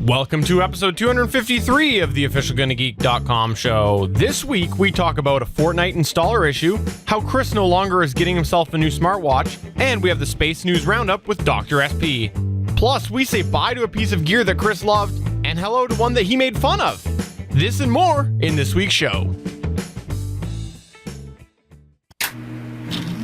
Welcome to episode 253 of the official GonnaGeek.com show. This week, we talk about a Fortnite installer issue, how Chris no longer is getting himself a new smartwatch, and we have the Space News Roundup with Dr. SP. Plus, we say bye to a piece of gear that Chris loved, and hello to one that he made fun of. This and more in this week's show.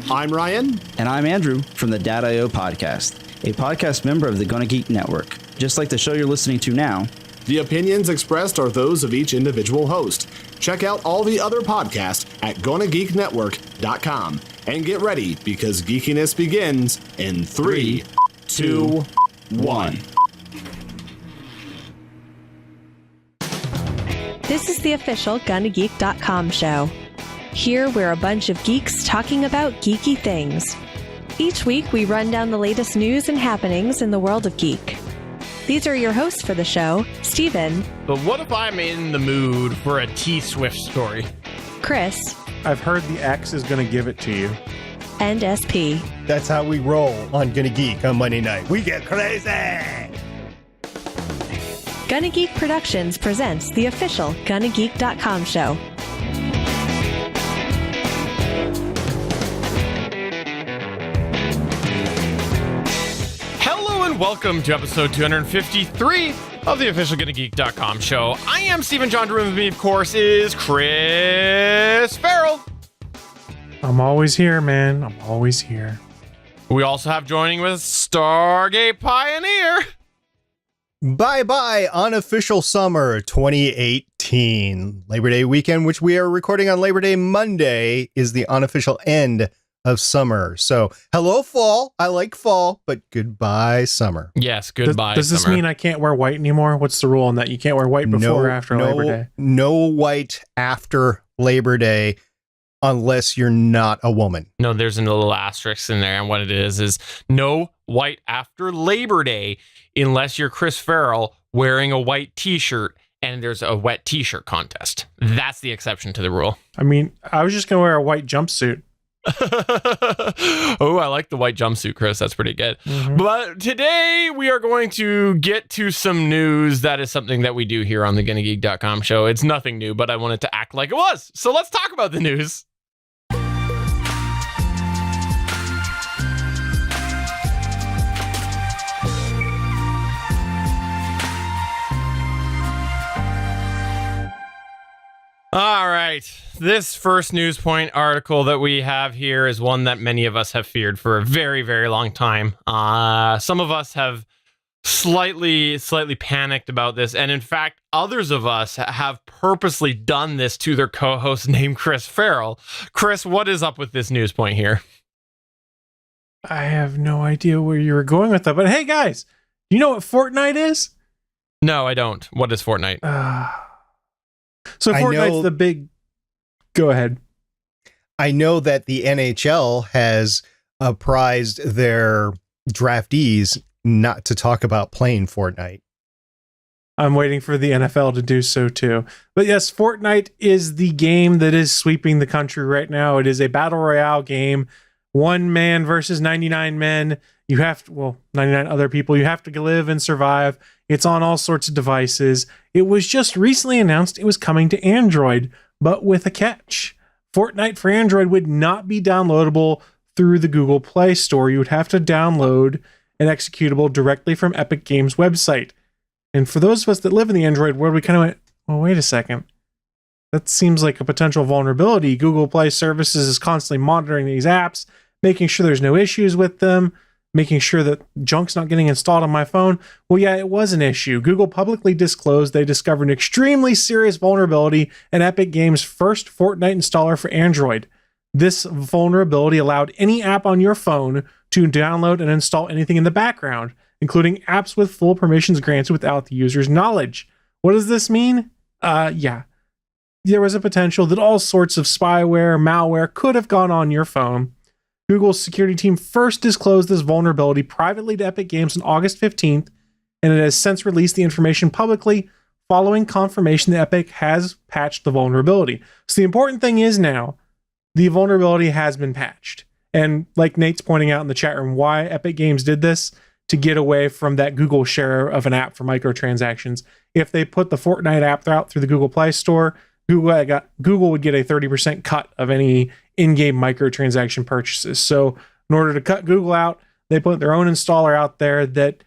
I'm Ryan. And I'm Andrew from the Dad.io podcast, a podcast member of the Gonna Geek Network. Just like the show you're listening to now. The opinions expressed are those of each individual host. Check out all the other podcasts at GonnaGeekNetwork.com. And get ready, because geekiness begins in 3, 2, 1. This is the official GonnaGeek.com show. Here we're a bunch of geeks talking about geeky things. Each week we run down the latest news and happenings in the world of geek. These are your hosts for the show, Steven. But what if I'm in the mood for a T-Swift story? Chris. I've heard the X is going to give it to you. And SP. That's how we roll on Gonna Geek on Monday night. We get crazy! Gonna Geek Productions presents the official GonnaGeek.com show. Welcome to episode 253 of the official GonnaGeek.com show. I am Stephen John Drew, and with me, of course, is Chris Farrell. I'm always here, man. I'm always here. We also have joining with Stargate Pioneer. Bye-bye, unofficial summer 2018. Labor Day weekend, which we are recording on Labor Day Monday, is the unofficial end of summer. So, hello fall. I like fall, but goodbye summer. Yes, goodbye. Does this mean I can't wear white anymore? What's the rule on that? You can't wear white before or after Labor Day? No white after Labor Day unless you're not a woman. No, there's a little asterisk in there, and what it is no white after Labor Day unless you're Chris Farrell wearing a white t-shirt and there's a wet t-shirt contest. That's the exception to the rule. I mean, I was just going to wear a white jumpsuit. Oh, I like the white jumpsuit, Chris. That's pretty good. But today we are going to get to some news. That is something that we do here on the GonnaGeek.com show. It's nothing new, but I wanted to act like it was. So let's talk about the news. All right. This first news point article that we have here is one that many of us have feared for a very, very long time. Some of us have slightly panicked about this. And in fact, others of us have purposely done this to their co-host named Chris Farrell. Chris, what is up with this news point here? I have no idea where you were going with that. But hey, guys, you know what Fortnite is? No, I don't. What is Fortnite? So Fortnite's the big... Go ahead. I know that the NHL has apprised their draftees not to talk about playing Fortnite. I'm waiting for the NFL to do so too. But yes, Fortnite is the game that is sweeping the country right now. It is a battle royale game. 1 man versus 99 men. You have to, 99 other people. You have to live and survive. It's on all sorts of devices. It was just recently announced it was coming to Android, but with a catch. Fortnite for Android would not be downloadable through the Google Play Store. You would have to download an executable directly from Epic Games' website. And for those of us that live in the Android world, we kind of went, well, wait a second. That seems like a potential vulnerability. Google Play Services is constantly monitoring these apps, making sure there's no issues with them, making sure that junk's not getting installed on my phone. Well, yeah, it was an issue. Google publicly disclosed they discovered an extremely serious vulnerability in Epic Games' first Fortnite installer for Android. This vulnerability allowed any app on your phone to download and install anything in the background, including apps with full permissions granted without the user's knowledge. What does this mean? There was a potential that all sorts of spyware, malware could have gone on your phone. Google's security team first disclosed this vulnerability privately to Epic Games on August 15th, and it has since released the information publicly following confirmation that Epic has patched the vulnerability. So the important thing is now, the vulnerability has been patched. And like Nate's pointing out in the chat room, why Epic Games did this, to get away from that Google share of an app for microtransactions. If they put the Fortnite app out through the Google Play Store, Google would get a 30% cut of any in-game microtransaction purchases. So in order to cut Google out, they put their own installer out there that,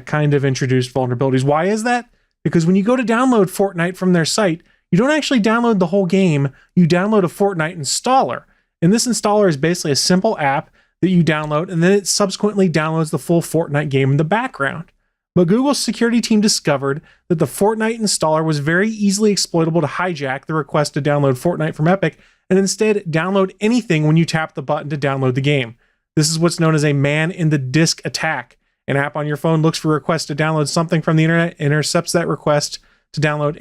kind of introduced vulnerabilities. Why is that? Because when you go to download Fortnite from their site, you don't actually download the whole game. You download a Fortnite installer. And this installer is basically a simple app that you download, and then it subsequently downloads the full Fortnite game in the background. But Google's security team discovered that the Fortnite installer was very easily exploitable to hijack the request to download Fortnite from Epic and instead download anything when you tap the button to download the game. This is what's known as a man-in-the-disk attack. An app on your phone looks for a request to download something from the internet, intercepts that request to download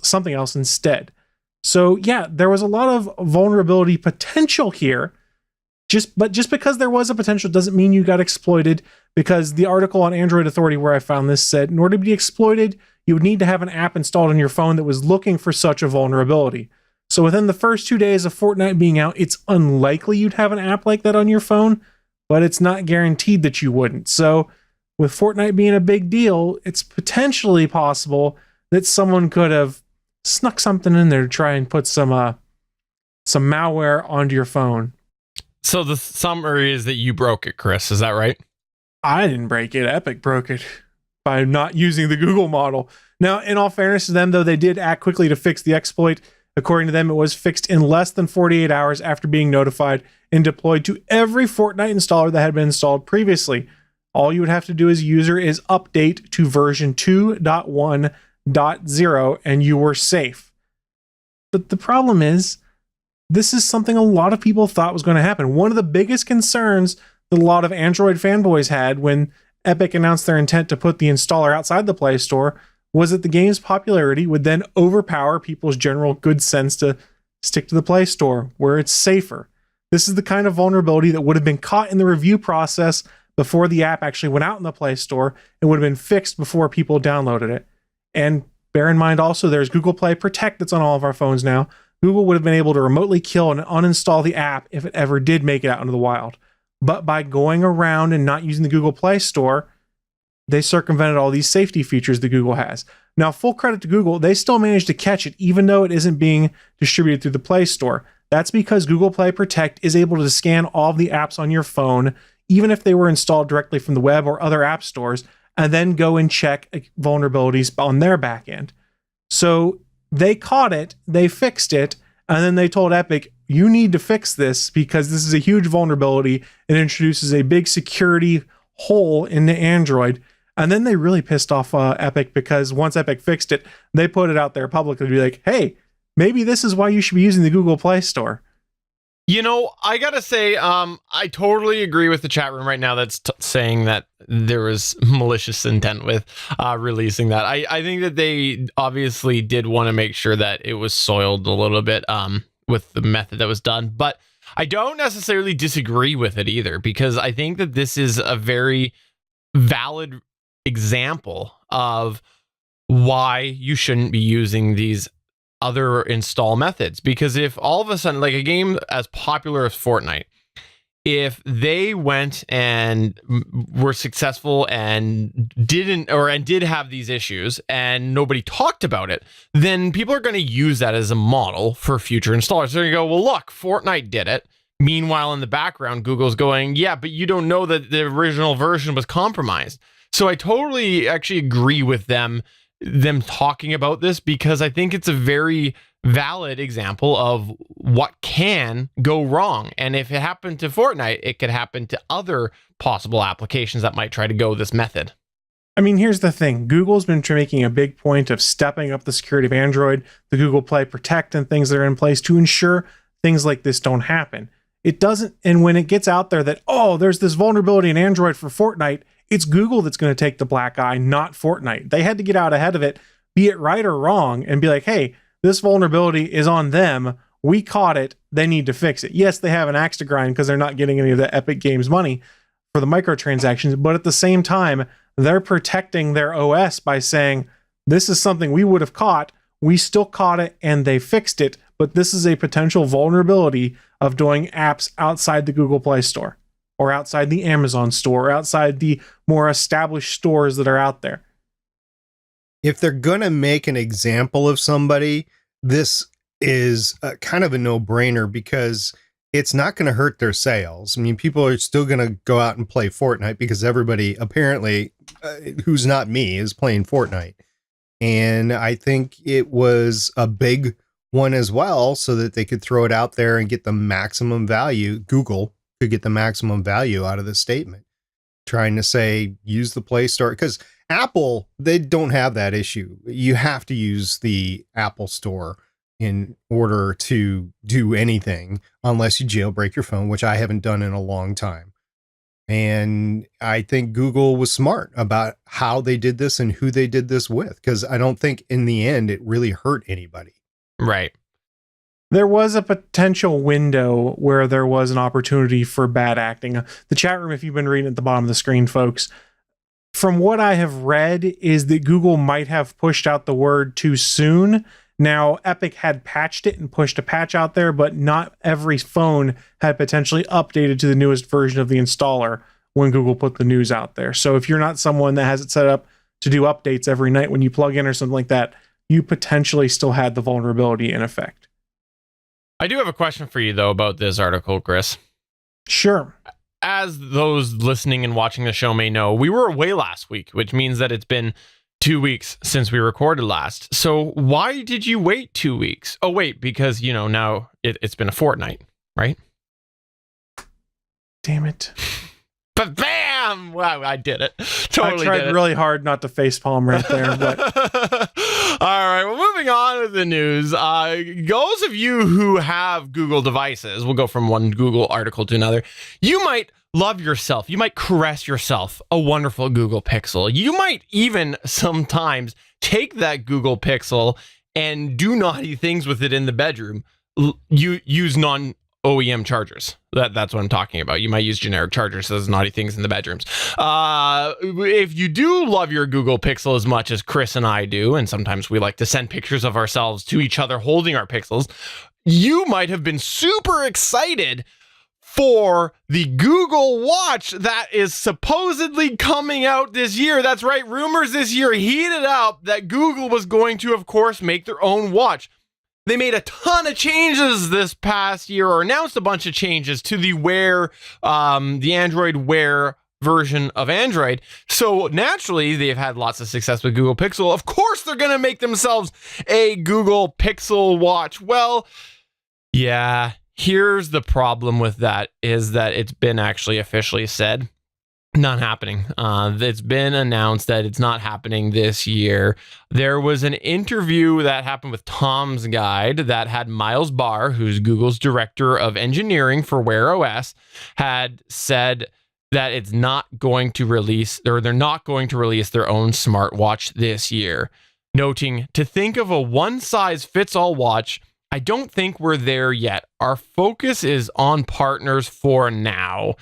something else instead. So there was a lot of vulnerability potential here. Just because there was a potential doesn't mean you got exploited, because the article on Android Authority where I found this said, in order to be exploited, you would need to have an app installed on your phone that was looking for such a vulnerability. So within the first 2 days of Fortnite being out, it's unlikely you'd have an app like that on your phone, but it's not guaranteed that you wouldn't. So with Fortnite being a big deal, it's potentially possible that someone could have snuck something in there to try and put some malware onto your phone. So the summary is that you broke it, Chris. Is that right? I didn't break it. Epic broke it by not using the Google model. Now, in all fairness to them, though, they did act quickly to fix the exploit. According to them, it was fixed in less than 48 hours after being notified and deployed to every Fortnite installer that had been installed previously. All you would have to do as a user is update to version 2.1.0 and you were safe. But the problem is, this is something a lot of people thought was going to happen. One of the biggest concerns that a lot of Android fanboys had when Epic announced their intent to put the installer outside the Play Store was that the game's popularity would then overpower people's general good sense to stick to the Play Store, where it's safer. This is the kind of vulnerability that would have been caught in the review process before the app actually went out in the Play Store and would have been fixed before people downloaded it. And bear in mind also, there's Google Play Protect that's on all of our phones now. Google would have been able to remotely kill and uninstall the app if it ever did make it out into the wild. But by going around and not using the Google Play Store, they circumvented all these safety features that Google has. Now, full credit to Google, they still managed to catch it even though it isn't being distributed through the Play Store. That's because Google Play Protect is able to scan all of the apps on your phone, even if they were installed directly from the web or other app stores, and then go and check vulnerabilities on their back end. So they caught it, they fixed it, and then they told Epic, you need to fix this because this is a huge vulnerability. It introduces a big security hole into Android. And then they really pissed off Epic because once Epic fixed it, they put it out there publicly to be like, hey, maybe this is why you should be using the Google Play Store. You know, I gotta say, I totally agree with the chat room right now that's saying that there was malicious intent with releasing that. I think that they obviously did want to make sure that it was soiled a little bit with the method that was done. But I don't necessarily disagree with it either, because I think that this is a very valid example of why you shouldn't be using these other install methods. Because if all of a sudden, like a game as popular as Fortnite, if they went and were successful and did have these issues and nobody talked about it, then people are going to use that as a model for future installers. They're going to go, well, look, Fortnite did it. Meanwhile, in the background, Google's going, yeah, but you don't know that the original version was compromised. So I totally actually agree with them talking about this, because I think it's a very valid example of what can go wrong. And if it happened to Fortnite, it could happen to other possible applications that might try to go this method. I mean, here's the thing. Google's been making a big point of stepping up the security of Android, the Google Play Protect and things that are in place to ensure things like this don't happen. It doesn't, and when it gets out there that, oh, there's this vulnerability in Android for Fortnite, it's Google that's going to take the black eye, not Fortnite. They had to get out ahead of it, be it right or wrong, and be like, hey, this vulnerability is on them. We caught it. They need to fix it. Yes, they have an axe to grind because they're not getting any of the Epic Games money for the microtransactions, but at the same time, they're protecting their OS by saying, this is something we would have caught. We still caught it and they fixed it, but this is a potential vulnerability of doing apps outside the Google Play Store. or outside the Amazon store, or outside the more established stores that are out there. If they're going to make an example of somebody, this is kind of a no-brainer because it's not going to hurt their sales. I mean, people are still going to go out and play Fortnite because everybody apparently who's not me is playing Fortnite. And I think it was a big one as well so that they could throw it out there and get the maximum value. Google could get the maximum value out of this statement, trying to say, use the Play Store, because Apple, they don't have that issue. You have to use the Apple Store in order to do anything unless you jailbreak your phone, which I haven't done in a long time. And I think Google was smart about how they did this and who they did this with, because I don't think in the end it really hurt anybody. Right. There was a potential window where there was an opportunity for bad acting. The chat room, if you've been reading at the bottom of the screen, folks, from what I have read is that Google might have pushed out the word too soon. Now, Epic had patched it and pushed a patch out there, but not every phone had potentially updated to the newest version of the installer when Google put the news out there. So if you're not someone that has it set up to do updates every night when you plug in or something like that, you potentially still had the vulnerability in effect. I do have a question for you, though, about this article, Chris. Sure. As those listening and watching the show may know, we were away last week, which means that it's been 2 weeks since we recorded last. So why did you wait 2 weeks? Oh, wait, because, now it's been a fortnight, right? Damn it. But bam! Wow, I did it. Totally I tried did it. really hard not to facepalm right there. But all right, well, moving on with the news. Those of you who have Google devices, we'll go from one Google article to another. You might love yourself. You might caress yourself a wonderful Google Pixel. You might even sometimes take that Google Pixel and do naughty things with it in the bedroom. You use non-OEM chargers. That's what I'm talking about. You might use generic chargers as naughty things in the bedrooms. If you do love your Google Pixel as much as Chris and I do, and sometimes we like to send pictures of ourselves to each other holding our Pixels, you might have been super excited for the Google Watch that is supposedly coming out this year. That's right, rumors this year heated up that Google was going to, of course, make their own watch. They made a ton of changes this past year, or announced a bunch of changes to the Wear, the Android Wear version of Android. So naturally, they've had lots of success with Google Pixel. Of course, they're going to make themselves a Google Pixel watch. Well, yeah. Here's the problem with that is that it's been actually officially said, not happening. It's been announced that it's not happening this year. There was an interview that happened with Tom's Guide that had Miles Barr, who's Google's director of engineering for Wear OS, had said that it's not going to release, or they're not going to release their own smartwatch this year, noting to think of a one-size-fits-all watch. I don't think we're there yet. Our focus is on partners for now.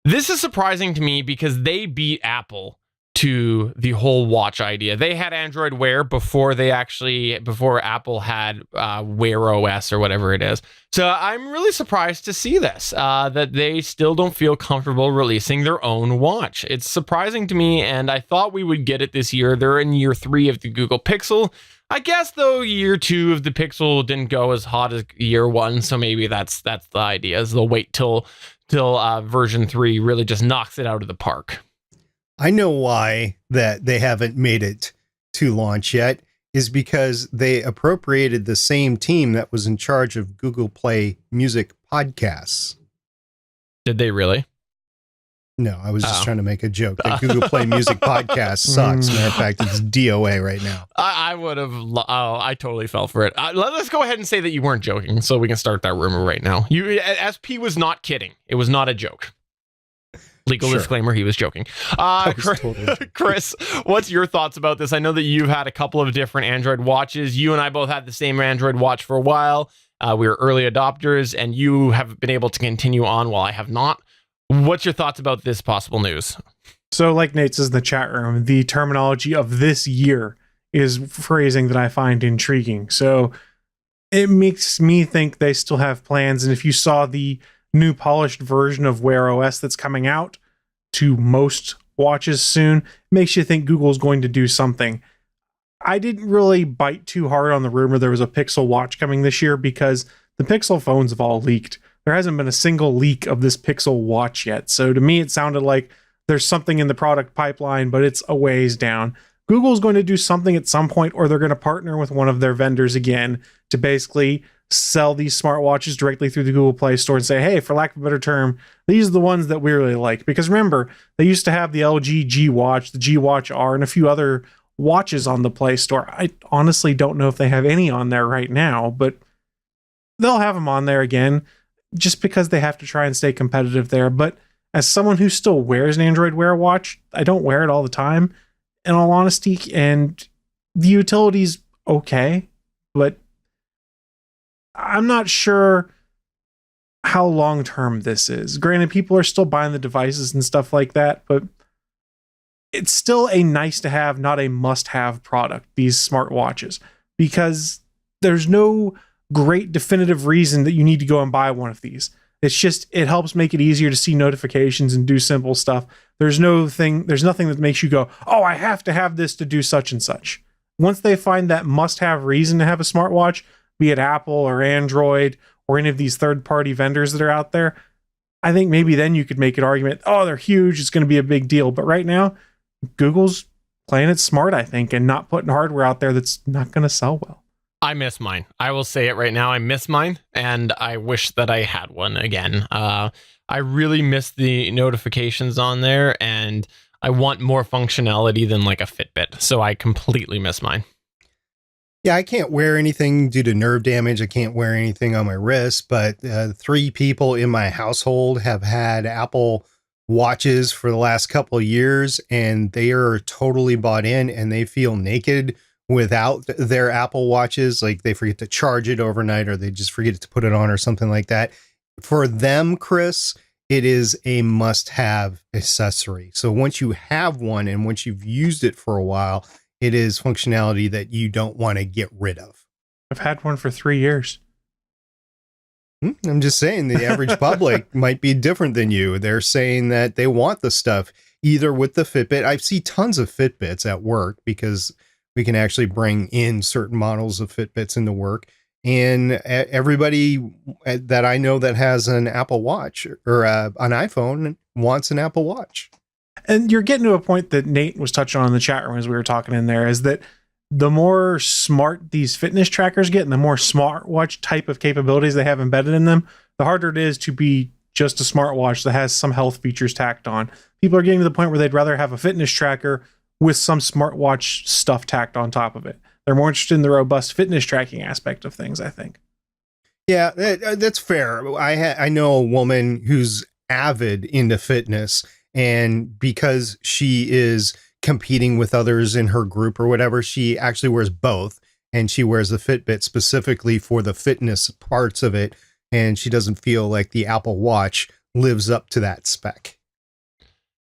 This is surprising to me because they beat Apple to the whole watch idea. They had Android Wear before Apple had Wear OS or whatever it is. So I'm really surprised to see this, that they still don't feel comfortable releasing their own watch. It's surprising to me, and I thought we would get it this year. They're in year 3 of the Google Pixel. I guess, though, year 2 of the Pixel didn't go as hot as year 1, so maybe that's the idea, is they'll wait till version 3 really just knocks it out of the park. I know why that they haven't made it to launch yet is because they appropriated the same team that was in charge of Google Play Music podcasts. Did they really? No, I was just trying to make a joke that Google Play Music podcast sucks. Matter of fact, it's DOA right now. I would have. I totally fell for it. Let's go ahead and say that you weren't joking, so we can start that rumor right now. SP was not kidding. It was not a joke. Legal disclaimer: he was joking. Chris, what's your thoughts about this? I know that you've had a couple of different Android watches. You and I both had the same Android watch for a while. We were early adopters, and you have been able to continue on while I have not. What's your thoughts about this possible news? So, like Nate says in the chat room, the terminology of this year is phrasing that I find intriguing. So it makes me think they still have plans. And if you saw the new polished version of Wear OS that's coming out to most watches soon, makes you think Google's going to do something. I didn't really bite too hard on the rumor there was a Pixel watch coming this year because the Pixel phones have all leaked. There hasn't been a single leak of this Pixel watch yet. So to me, it sounded like there's something in the product pipeline, but it's a ways down. Google's going to do something at some point, or they're going to partner with one of their vendors again to basically sell these smartwatches directly through the Google Play Store and say, hey, for lack of a better term, these are the ones that we really like. Because remember, they used to have the LG G Watch, the G Watch R, and a few other watches on the Play Store. I honestly don't know if they have any on there right now, but they'll have them on there again just because they have to try and stay competitive there. But as someone who still wears an Android Wear watch, I don't wear it all the time, in all honesty, and the utility's okay, but I'm not sure how long-term this is. Granted, people are still buying the devices and stuff like that, but it's still a nice to have, not a must-have product, these smartwatches, because there's no great definitive reason that you need to go and buy one of these. It's just, it helps make it easier to see notifications and do simple stuff. There's nothing that makes you go, oh, I have to have this to do such and such. Once they find that must-have reason to have a smartwatch, be it Apple or Android or any of these third-party vendors that are out there, I think maybe then you could make an argument, oh, they're huge, it's going to be a big deal. But right now, Google's playing it smart, I think, and not putting hardware out there that's not going to sell well. I miss mine. I will say it right now. I miss mine, and I wish that I had one again. I really miss the notifications on there, and I want more functionality than like a Fitbit. So I completely miss mine. Yeah, I can't wear anything due to nerve damage. I can't wear anything on my wrist, but 3 people in my household have had Apple watches for the last couple of years, and they are totally bought in, and they feel naked without their Apple watches. Like they forget to charge it overnight, or they just forget to put it on or something like that. For them, Chris, it is a must-have accessory. So once you have one and once you've used it for a while, it is functionality that you don't want to get rid of. I've had one for 3 years. I'm just saying the average public might be different than you. They're saying that they want the stuff either with the Fitbit. I see tons of Fitbits at work because we can actually bring in certain models of Fitbits into work. And everybody that I know that has an Apple Watch or an iPhone wants an Apple Watch. And you're getting to a point that Nate was touching on in the chat room as we were talking in there, is that the more smart these fitness trackers get and the more smartwatch type of capabilities they have embedded in them, the harder it is to be just a smartwatch that has some health features tacked on. People are getting to the point where they'd rather have a fitness tracker with some smartwatch stuff tacked on top of it. They're more interested in the robust fitness tracking aspect of things, I think. Yeah, that's fair. I know a woman who's avid into fitness, and because she is competing with others in her group or whatever, she actually wears both, and she wears the Fitbit specifically for the fitness parts of it, and she doesn't feel like the Apple Watch lives up to that spec.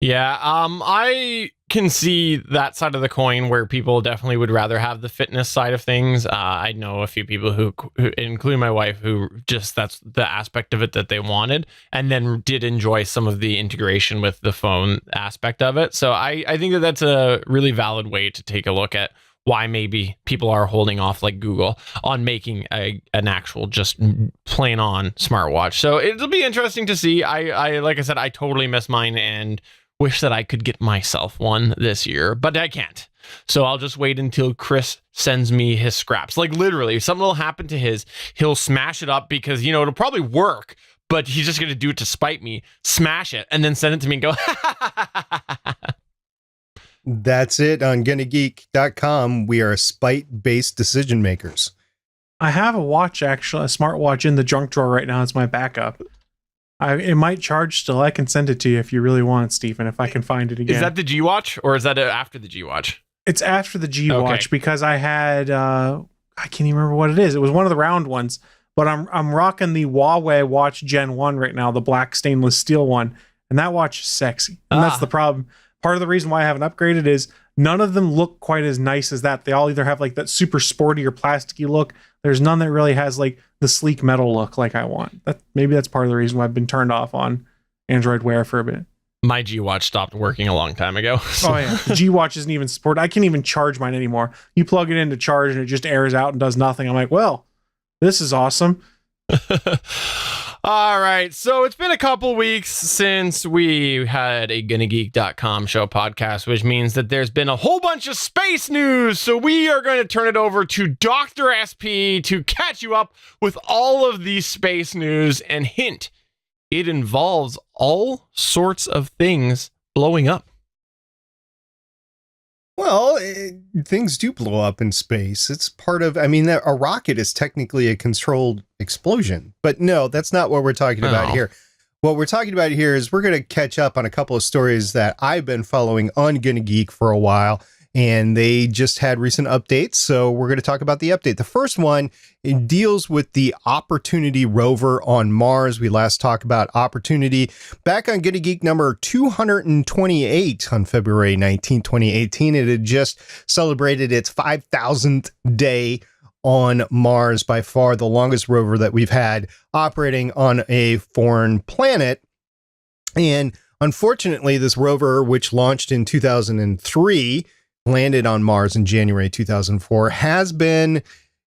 Yeah, I can see that side of the coin where people definitely would rather have the fitness side of things. I know a few people who, including my wife, who just that's the aspect of it that they wanted, and then did enjoy some of the integration with the phone aspect of it. So I think that that's a really valid way to take a look at why maybe people are holding off, like Google, on making an actual just plain on smartwatch. So it'll be interesting to see. I like I said, I totally miss mine and wish that I could get myself one this year, but I can't. So I'll just wait until Chris sends me his scraps. Like literally, if something will happen to his, he'll smash it up because, you know, it'll probably work, but he's just going to do it to spite me, smash it, and then send it to me and go, That's it on GonnaGeek.com. We are spite-based decision makers. I have a watch, actually, a smartwatch in the junk drawer right now. It's my backup. It might charge still. I can send it to you if you really want, Stephen, if I can find it again. Is that the G Watch or is that after the G Watch? It's after the G Watch because I had, I can't even remember what it is. It was one of the round ones, but I'm rocking the Huawei Watch Gen 1 right now, the black stainless steel one. And that watch is sexy. And that's the problem. Part of the reason why I haven't upgraded is none of them look quite as nice as that. They all either have like that super sporty or plasticky look. There's none that really has like the sleek metal look like I want. Maybe that's part of the reason why I've been turned off on Android Wear for a bit. My G Watch stopped working a long time ago. Oh yeah, G Watch isn't even supported. I can't even charge mine anymore. You plug it in to charge and it just airs out and does nothing. I'm like, well, this is awesome. All right, so it's been a couple weeks since we had a GonnaGeek.com show podcast, which means that there's been a whole bunch of space news. So we are going to turn it over to Dr. SP to catch you up with all of these space news. And hint, it involves all sorts of things blowing up. Well, things do blow up in space. It's part of, a rocket is technically a controlled explosion. But no, that's not what we're talking about here. What we're talking about here is we're going to catch up on a couple of stories that I've been following on Gonna Geek for a while, and they just had recent updates. So we're going to talk about the update. The first one, it deals with the Opportunity rover on Mars. We last talked about Opportunity back on Gonna Geek number 228 on February 19, 2018. It had just celebrated its 5,000th day on Mars, by far the longest rover that we've had operating on a foreign planet. And unfortunately, this rover, which launched in 2003, landed on Mars in January 2004, has been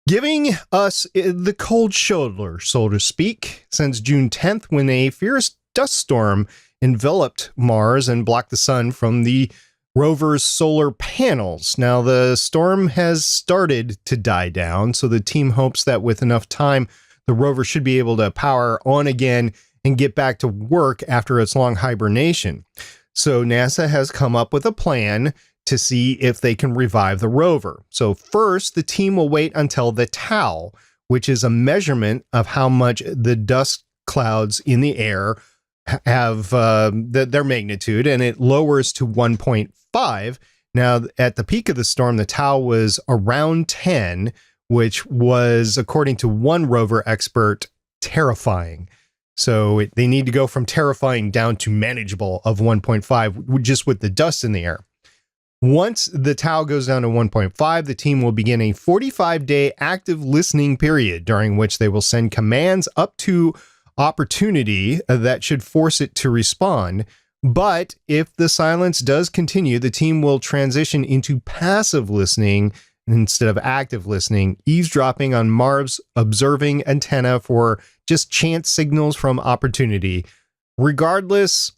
giving us the cold shoulder, so to speak, since June 10th, when a fierce dust storm enveloped Mars and blocked the sun from the rover's solar panels. Now, the storm has started to die down, so the team hopes that with enough time, the rover should be able to power on again and get back to work after its long hibernation. So NASA has come up with a plan to see if they can revive the rover. So first, the team will wait until the tau, which is a measurement of how much the dust clouds in the air have their magnitude, and it lowers to 1.5. Now, at the peak of the storm, the tau was around 10, which was, according to one rover expert, terrifying. So they need to go from terrifying down to manageable of 1.5, just with the dust in the air. Once the tau goes down to 1.5, the team will begin a 45-day active listening period, during which they will send commands up to Opportunity that should force it to respond. But if the silence does continue, the team will transition into passive listening instead of active listening, eavesdropping on Mars' observing antenna for just chance signals from Opportunity. Regardless,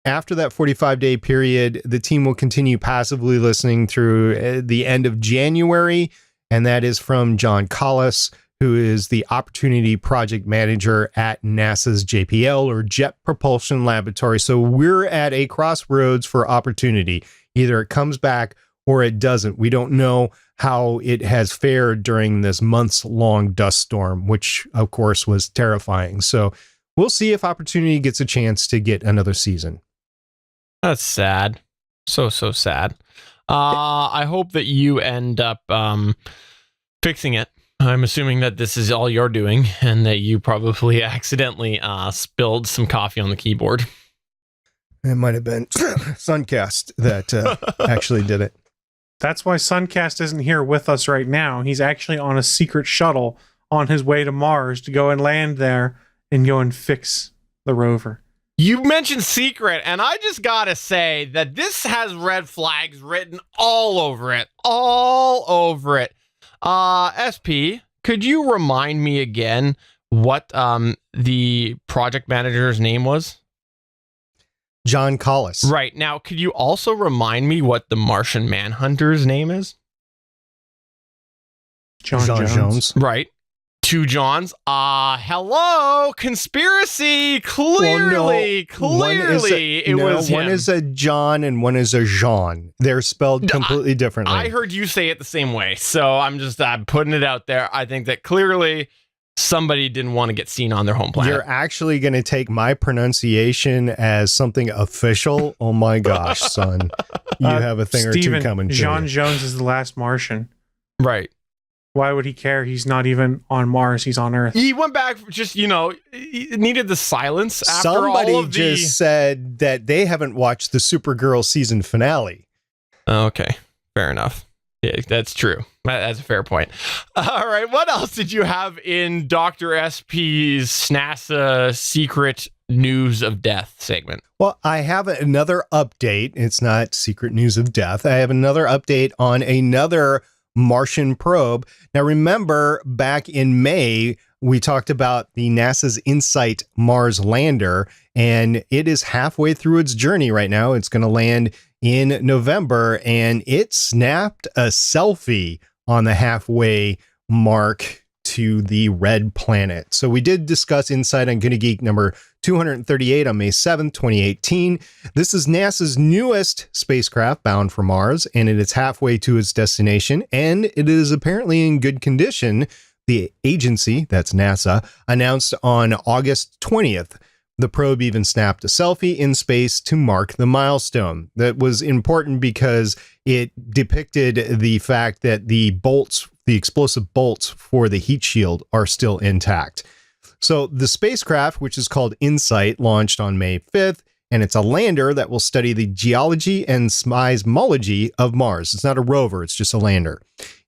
after that 45-day period, the team will continue passively listening through the end of January, and that is from John Collis, who is the Opportunity Project Manager at NASA's JPL, or Jet Propulsion Laboratory. So we're at a crossroads for Opportunity. Either it comes back or it doesn't. We don't know how it has fared during this months-long dust storm, which, of course, was terrifying. So we'll see if Opportunity gets a chance to get another season. That's sad. So sad. I hope that you end up fixing it. I'm assuming that this is all you're doing and that you probably accidentally spilled some coffee on the keyboard. It might have been Suncast that actually did it. That's why Suncast isn't here with us right now. He's actually on a secret shuttle on his way to Mars to go and land there and go and fix the rover. You mentioned secret, and I just gotta say that this has red flags written all over it. All over it. SP, could you remind me again what the project manager's name was? John Collis. Right. Now, could you also remind me what the Martian Manhunter's name is? John Jones. Right. Two Johns. Hello, conspiracy. Clearly, it was him. One is a John and one is a Jean. They're spelled completely differently. I heard you say it the same way, so I'm just putting it out there. I think that clearly somebody didn't want to get seen on their home planet. You're actually going to take my pronunciation as something official? Oh my gosh, son. You have a thing Steven, or two coming to John you. Jones is the last Martian. Right. Why would he care? He's not even on Mars. He's on Earth. He went back, just, he needed the silence after Somebody all of the... just said that they haven't watched the Supergirl season finale. Okay. Fair enough. Yeah, that's true. That's a fair point. All right. What else did you have in Dr. SP's NASA secret news of death segment? Well, I have another update. It's not secret news of death. I have another update on another Martian probe. Now, remember back in May, we talked about the NASA's InSight Mars lander, and it is halfway through its journey right now. It's going to land in November, and it snapped a selfie on the halfway mark to the red planet. So we did discuss InSight on Gonna Geek number 238 on May 7th, 2018. This is NASA's newest spacecraft bound for Mars, and it is halfway to its destination, and it is apparently in good condition. The agency, that's NASA, announced on August 20th. The probe even snapped a selfie in space to mark the milestone. That was important because it depicted the fact that the bolts, the explosive bolts for the heat shield, are still intact. So the spacecraft, which is called InSight, launched on May 5th, and it's a lander that will study the geology and seismology of Mars. It's not a rover, it's just a lander.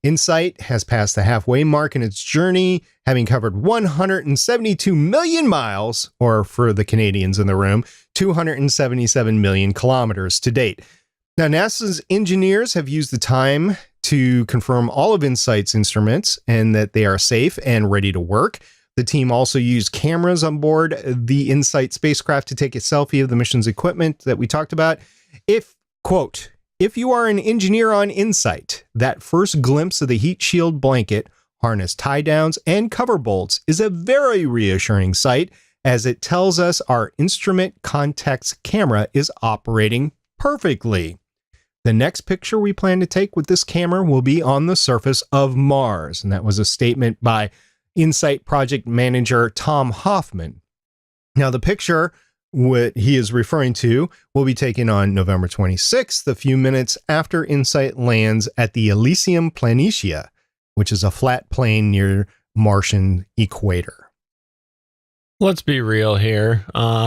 InSight has passed the halfway mark in its journey, having covered 172 million miles, or for the Canadians in the room, 277 million kilometers to date. Now, NASA's engineers have used the time to confirm all of InSight's instruments and that they are safe and ready to work. The team also used cameras on board the InSight spacecraft to take a selfie of the mission's equipment that we talked about. If, quote, if you are an engineer on InSight, that first glimpse of the heat shield blanket, harness tie downs, and cover bolts is a very reassuring sight, as it tells us our instrument context camera is operating perfectly. The next picture we plan to take with this camera will be on the surface of Mars. And that was a statement by InSight project manager Tom Hoffman. Now, the picture, what he is referring to, will be taken on November 26th, a few minutes after InSight lands at the Elysium Planitia, which is a flat plain near Martian equator. Let's be real here.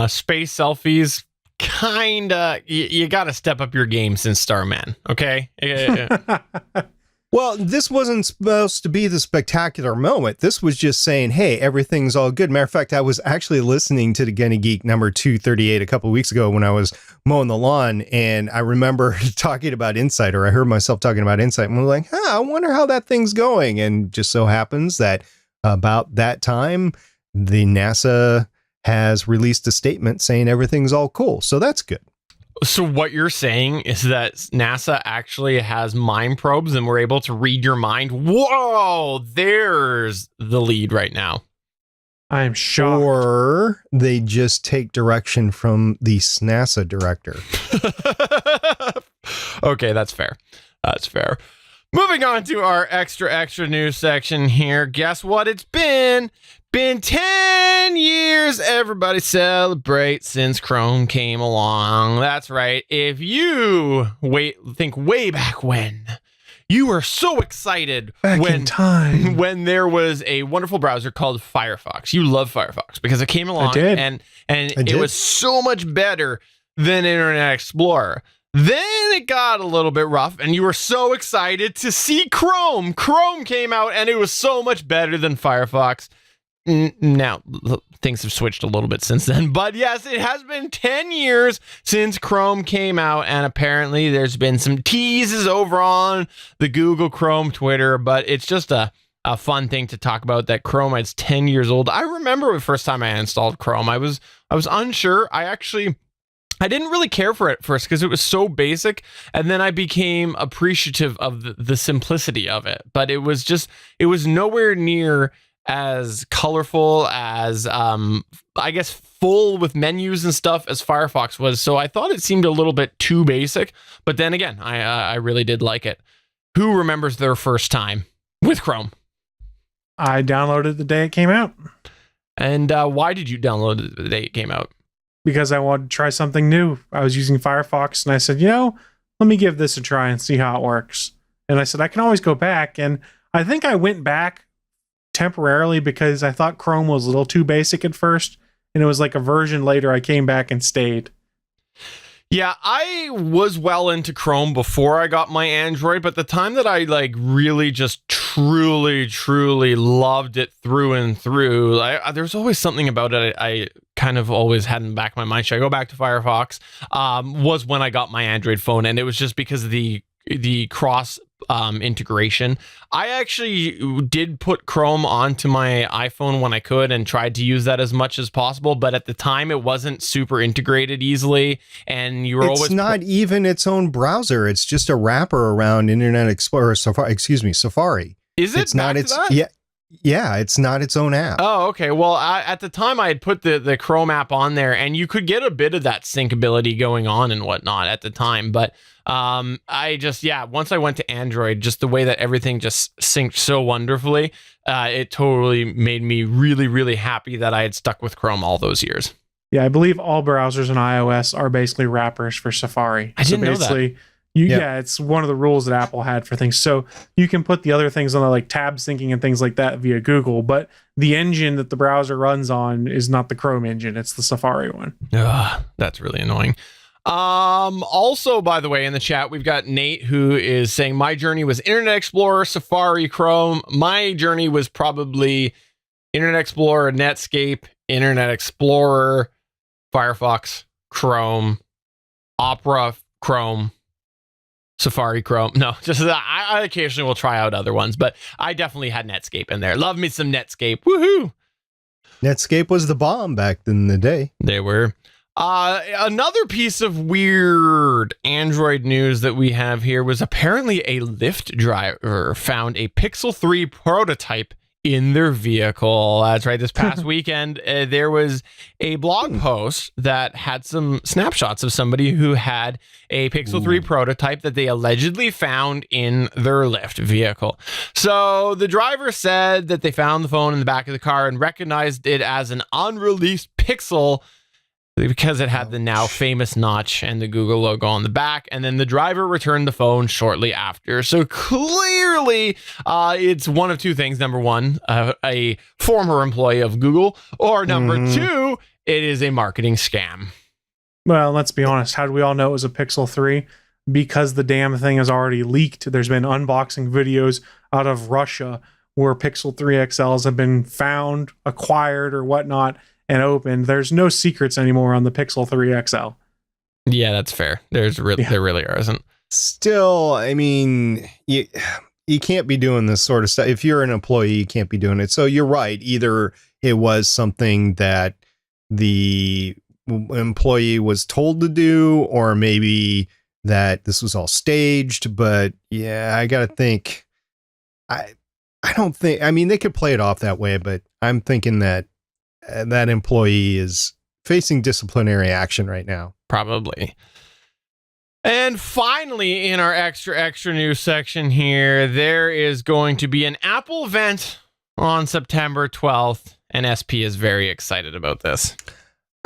Space selfies, kinda, you got to step up your game since Starman, okay? Well, this wasn't supposed to be the spectacular moment. This was just saying, hey, everything's all good. Matter of fact, I was actually listening to the Gonna Geek number 238 a couple of weeks ago when I was mowing the lawn, and I remember talking about InSight, or I heard myself talking about InSight, and I was like, I wonder how that thing's going. And just so happens that about that time, the NASA has released a statement saying everything's all cool. So that's good. So what you're saying is that NASA actually has mind probes and we're able to read your mind. Whoa, there's the lead right now. I'm shocked. Or they just take direction from the NASA director. Okay, that's fair. That's fair. Moving on to our extra news section here. Guess what it's been? Been 10 years, everybody celebrate, since Chrome came along. That's right. If you think way back when, you were so excited when there was a wonderful browser called Firefox. You love Firefox because it came along and it was so much better than Internet Explorer. Then it got a little bit rough and you were so excited to see Chrome. Chrome came out and it was so much better than Firefox. Now, things have switched a little bit since then, but yes, it has been 10 years since Chrome came out, and apparently there's been some teases over on the Google Chrome Twitter, but it's just a fun thing to talk about that Chrome is 10 years old. I remember the first time I installed Chrome, I was unsure. I didn't really care for it at first because it was so basic, and then I became appreciative of the simplicity of it, but it was nowhere near as colorful, as I guess full with menus and stuff as Firefox was. So I thought it seemed a little bit too basic, but then again, I really did like it. Who remembers their first time with Chrome? I downloaded the day it came out. And why did you download it the day it came out? Because I wanted to try something new. I was using Firefox and I said, let me give this a try and see how it works. And I said, I can always go back. And I think I went back temporarily because I thought Chrome was a little too basic at first, and it was like a version later I came back and stayed. Yeah, I was well into Chrome before I got my Android, but the time that I like really just truly loved it through and through, there's always something about it I kind of always had in the back of my mind. Should I go back to Firefox? Was when I got my Android phone, and it was just because of the cross integration. I actually did put Chrome onto my iPhone when I could and tried to use that as much as possible, but at the time it wasn't super integrated easily, and you were It's always not even its own browser. It's just a wrapper around Internet Explorer, Safari. Is it? It's not back its to that? yeah, it's not its own app. Oh, okay. Well, at the time I had put the Chrome app on there, and you could get a bit of that syncability going on and whatnot at the time, but I just, once I went to Android, just the way that everything just synced so wonderfully, it totally made me really happy that I had stuck with Chrome all those years. Yeah, I believe all browsers in iOS are basically wrappers for Safari. I didn't know that. It's one of the rules that Apple had for things. So you can put the other things on the like tab syncing and things like that via Google, but the engine that the browser runs on is not the Chrome engine. It's the Safari one. Ugh, that's really annoying. Also, by the way, in the chat, we've got Nate who is saying my journey was Internet Explorer, Safari, Chrome. My journey was probably Internet Explorer, Netscape, Internet Explorer, Firefox, Chrome, Opera, Chrome, Safari, Chrome. No, just I occasionally will try out other ones, but I definitely had Netscape in there. Love me some Netscape. Woohoo! Netscape was the bomb back in the day. They were. Another piece of weird Android news that we have here was apparently a Lyft driver found a Pixel 3 prototype in their vehicle. That's right. This past weekend, there was a blog post that had some snapshots of somebody who had a Pixel 3 prototype that they allegedly found in their Lyft vehicle. So the driver said that they found the phone in the back of the car and recognized it as an unreleased Pixel because it had the now famous notch and the Google logo on the back. And then the driver returned the phone shortly after. So clearly, it's one of two things. Number one, a former employee of Google, or number two, it is a marketing scam. Well, let's be honest. How do we all know it was a Pixel 3? Because the damn thing is already leaked. There's been unboxing videos out of Russia where Pixel 3 XLs have been found, acquired, or whatnot, and opened. There's no secrets anymore on the Pixel 3 XL. Yeah, that's fair. There really isn't. Still, I mean, you can't be doing this sort of stuff. If you're an employee, you can't be doing it. So you're right. Either it was something that the employee was told to do, or maybe that this was all staged. But yeah, I got to think. I don't think, I mean, they could play it off that way, but I'm thinking that that employee is facing disciplinary action right now. Probably. And finally, in our extra news section here, there is going to be an Apple event on September 12th, and SP is very excited about this.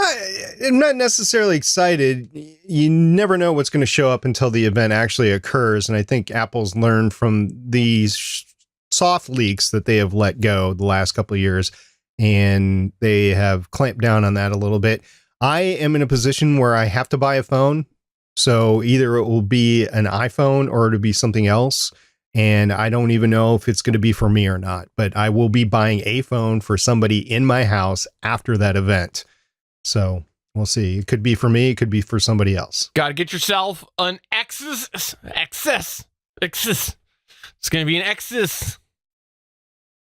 I'm not necessarily excited. You never know what's going to show up until the event actually occurs, and I think Apple's learned from these soft leaks that they have let go the last couple of years, and they have clamped down on that a little bit. I am in a position where I have to buy a phone, so either it will be an iPhone or it'll be something else, and I don't even know if it's going to be for me or not, but I will be buying a phone for somebody in my house after that event. So we'll see. It could be for me, it could be for somebody else. Gotta get yourself an XS. It's going to be an XS.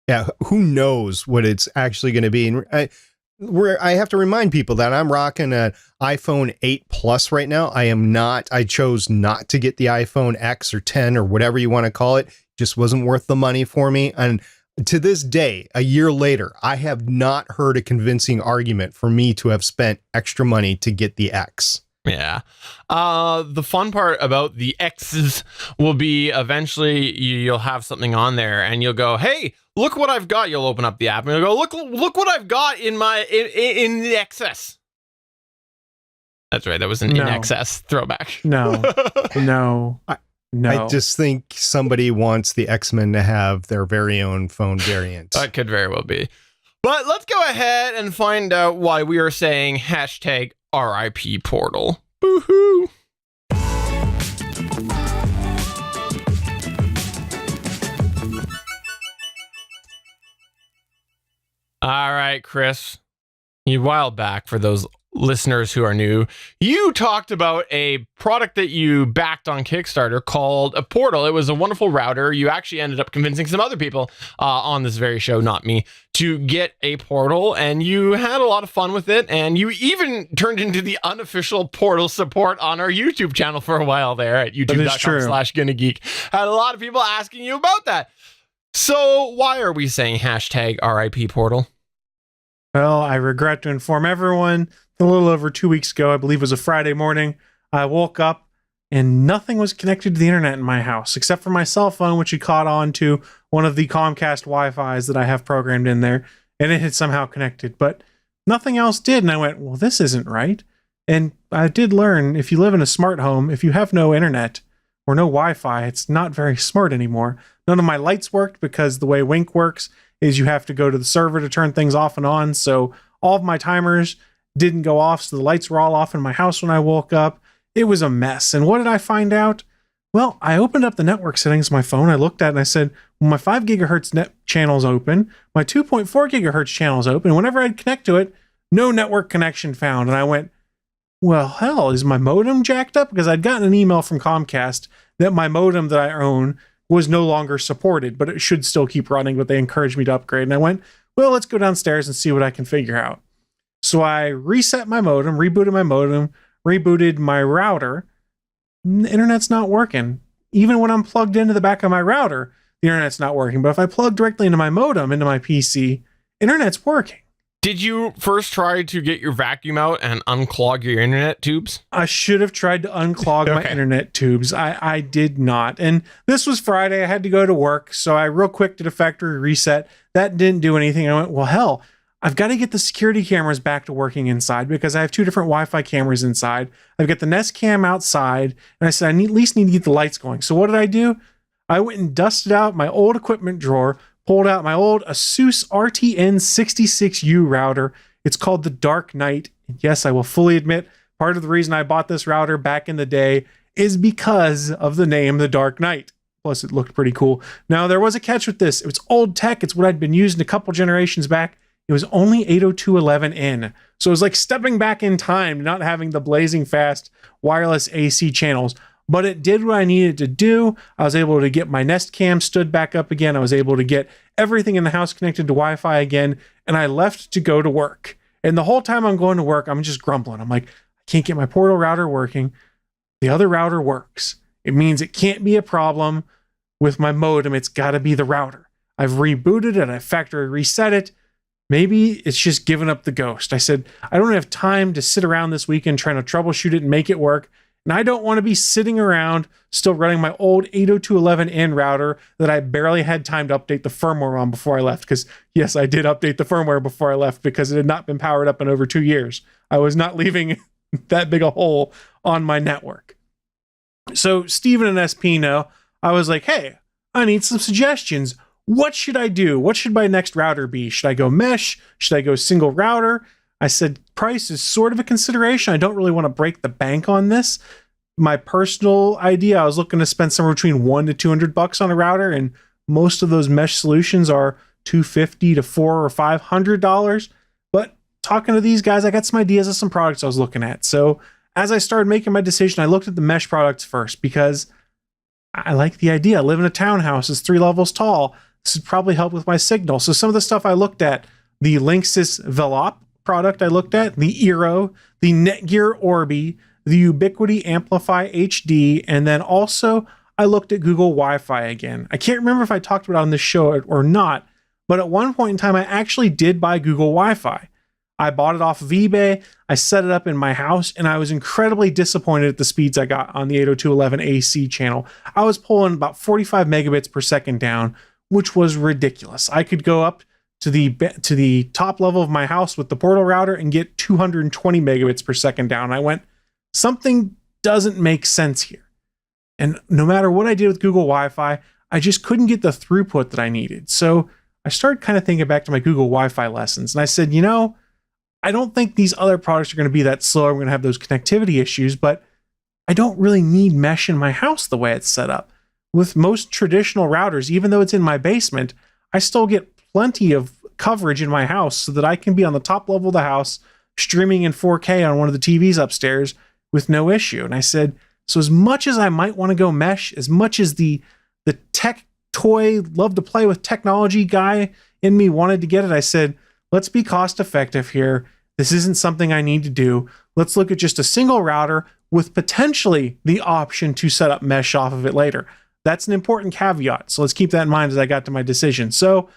Yeah, who knows what it's actually going to be. And I have to remind people that I'm rocking an iPhone 8 Plus right now. I chose not to get the iPhone X or 10 or whatever you want to call it. Just wasn't worth the money for me. And to this day, a year later, I have not heard a convincing argument for me to have spent extra money to get the X. Yeah. The fun part about the X's will be eventually you'll have something on there and you'll go, hey, look what I've got. You'll open up the app and you'll go, look what I've got in the XS. That's right. That was an in excess throwback. No. I just think somebody wants the X-Men to have their very own phone variant. That could very well be. But let's go ahead and find out why we are saying hashtag RIP Portal. Woohoo! All right, Chris. A while back, for those listeners who are new, you talked about a product that you backed on Kickstarter called a Portal. It was a wonderful router. You actually ended up convincing some other people on this very show, not me, to get a Portal, and you had a lot of fun with it, and you even turned into the unofficial Portal support on our YouTube channel for a while there at youtube.com/GonnaGeek. Had a lot of people asking you about that. So why are we saying hashtag RIP Portal? Well, I regret to inform everyone, a little over 2 weeks ago, I believe it was a Friday morning, I woke up and nothing was connected to the internet in my house, except for my cell phone, which had caught on to one of the Comcast Wi-Fis that I have programmed in there, and it had somehow connected, but nothing else did. And I went, well, this isn't right. And I did learn, if you live in a smart home, if you have no internet or no Wi-Fi, it's not very smart anymore. None of my lights worked because the way Wink works is you have to go to the server to turn things off and on. So all of my timers didn't go off. So the lights were all off in my house when I woke up. It was a mess. And what did I find out? Well, I opened up the network settings of my phone. I looked at it and I said, well, my 5 gigahertz net channel's open. My 2.4 gigahertz channel's open. Whenever I'd connect to it, no network connection found. And I went, well, hell, is my modem jacked up? Because I'd gotten an email from Comcast that my modem that I own was no longer supported, but it should still keep running, but they encouraged me to upgrade. And I went, well, let's go downstairs and see what I can figure out. So I reset my modem, rebooted my router. The internet's not working. Even when I'm plugged into the back of my router, the internet's not working. But if I plug directly into my modem, into my PC, internet's working. Did you first try to get your vacuum out and unclog your internet tubes? I should have tried to unclog my internet tubes. I did not. And this was Friday. I had to go to work. So I real quick did a factory reset. That didn't do anything. I went, well, hell, I've got to get the security cameras back to working inside because I have 2 different Wi-Fi cameras inside. I've got the Nest Cam outside. And I said, at least need to get the lights going. So what did I do? I went and dusted out my old equipment drawer, pulled out my old Asus RTN66U router. It's called the Dark Knight. Yes, I will fully admit, part of the reason I bought this router back in the day is because of the name The Dark Knight. Plus, it looked pretty cool. Now, there was a catch with this. It was old tech. It's what I'd been using a couple generations back. It was only 802.11n. So it was like stepping back in time, not having the blazing fast wireless AC channels. But it did what I needed to do. I was able to get my Nest Cam stood back up again. I was able to get everything in the house connected to Wi-Fi again. And I left to go to work. And the whole time I'm going to work, I'm just grumbling. I'm like, I can't get my Portal router working. The other router works. It means it can't be a problem with my modem. It's got to be the router. I've rebooted it. I factory reset it. Maybe it's just giving up the ghost. I said, I don't have time to sit around this weekend trying to troubleshoot it and make it work. And I don't want to be sitting around still running my old 802.11n router that I barely had time to update the firmware on before I left. Because yes, I did update the firmware before I left because it had not been powered up in over 2 years. I was not leaving that big a hole on my network. So Steven and SP know. I was like, hey, I need some suggestions. What should I do? What should my next router be? Should I go mesh? Should I go single router? I said, price is sort of a consideration. I don't really want to break the bank on this. My personal idea, I was looking to spend somewhere between $100 to $200 on a router, and most of those mesh solutions are $250 to $400 or $500. But talking to these guys, I got some ideas of some products I was looking at. So as I started making my decision, I looked at the mesh products first because I like the idea. I live in a townhouse. It's 3 levels tall. This would probably help with my signal. So some of the stuff I looked at, the Linksys Velop product I looked at, the Eero, the Netgear Orbi, the Ubiquiti Amplify HD, and then also I looked at Google Wi-Fi again. I can't remember if I talked about it on this show or not, but at one point in time, I actually did buy Google Wi-Fi. I bought it off of eBay, I set it up in my house, and I was incredibly disappointed at the speeds I got on the 802.11 AC channel. I was pulling about 45 megabits per second down, which was ridiculous. I could go up to the top level of my house with the Portal router and get 220 megabits per second down. I went, something doesn't make sense here. And no matter what I did with Google Wi-Fi, I just couldn't get the throughput that I needed. So I started kind of thinking back to my Google Wi-Fi lessons. And I said, I don't think these other products are going to be that slow. I'm going to have those connectivity issues, but I don't really need mesh in my house the way it's set up. With most traditional routers, even though it's in my basement, I still get plenty of coverage in my house so that I can be on the top level of the house streaming in 4K on one of the TVs upstairs with no issue. And I said, so as much as I might want to go mesh, as much as the tech toy, love to play with technology guy in me wanted to get it, I said, let's be cost effective here. This isn't something I need to do. Let's look at just a single router with potentially the option to set up mesh off of it later. That's an important caveat. So let's keep that in mind as I got to my decision. So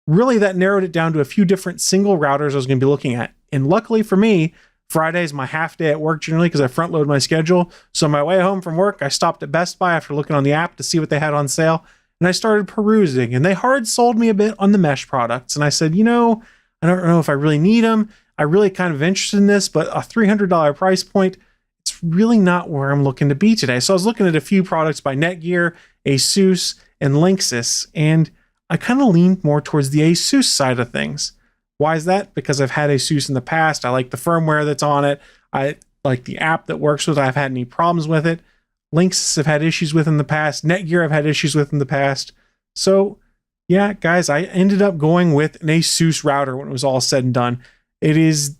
really that narrowed it down to a few different single routers I was going to be looking at. And luckily for me, Friday is my half day at work generally because I front load my schedule. So on my way home from work, I stopped at Best Buy after looking on the app to see what they had on sale. And I started perusing, and they hard sold me a bit on the mesh products. And I said, I don't know if I really need them. I'm really kind of interested in this, but a $300 price point, it's really not where I'm looking to be today. So I was looking at a few products by Netgear, Asus, and Linksys, and I kind of leaned more towards the Asus side of things. Why is that? Because I've had Asus in the past. I like the firmware that's on it. I like the app that works with it. I've had any problems with it. Linksys have had issues with in the past. Netgear I've had issues with in the past. So yeah, guys, I ended up going with an Asus router when it was all said and done. It is,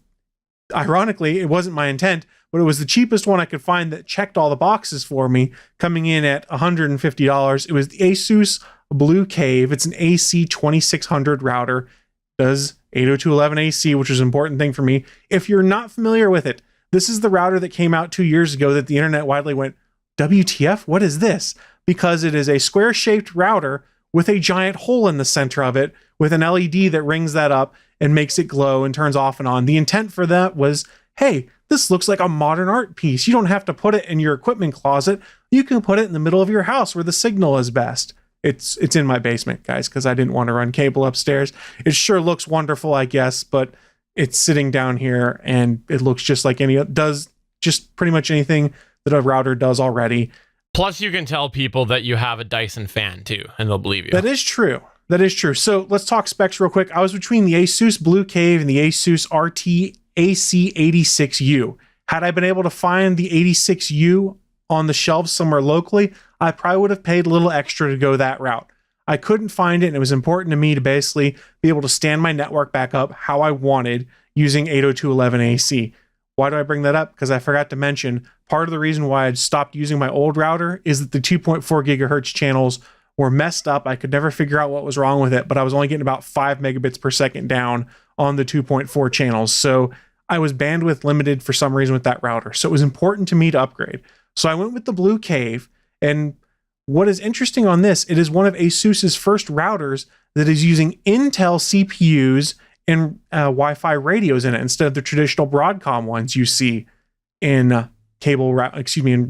ironically, it wasn't my intent, but it was the cheapest one I could find that checked all the boxes for me, coming in at $150. It was the Asus Blue Cave. It's an AC2600 router. Does 802.11ac, which is an important thing for me. If you're not familiar with it, this is the router that came out 2 years ago that the internet widely went, WTF, what is this? Because it is a square-shaped router with a giant hole in the center of it with an LED that rings that up and makes it glow and turns off and on. The intent for that was, hey, this looks like a modern art piece. You don't have to put it in your equipment closet. You can put it in the middle of your house where the signal is best. It's in my basement, guys, because I didn't want to run cable upstairs. It sure looks wonderful, I guess, but it's sitting down here and it looks just like does just pretty much anything that a router does already. Plus, you can tell people that you have a Dyson fan too, and they'll believe you. That is true. So let's talk specs real quick. I was between the Asus Blue Cave and the Asus RT AC86U. Had I been able to find the 86U on the shelves somewhere locally, I probably would have paid a little extra to go that route. I couldn't find it, and it was important to me to basically be able to stand my network back up how I wanted using 802.11ac. Why do I bring that up? Because I forgot to mention, part of the reason why I'd stopped using my old router is that the 2.4 gigahertz channels were messed up. I could never figure out what was wrong with it, but I was only getting about 5 megabits per second down on the 2.4 channels. So I was bandwidth limited for some reason with that router. So it was important to me to upgrade. So I went with the Blue Cave, and what is interesting on this, it is one of Asus's first routers that is using Intel CPUs and Wi-Fi radios in it instead of the traditional Broadcom ones you see in in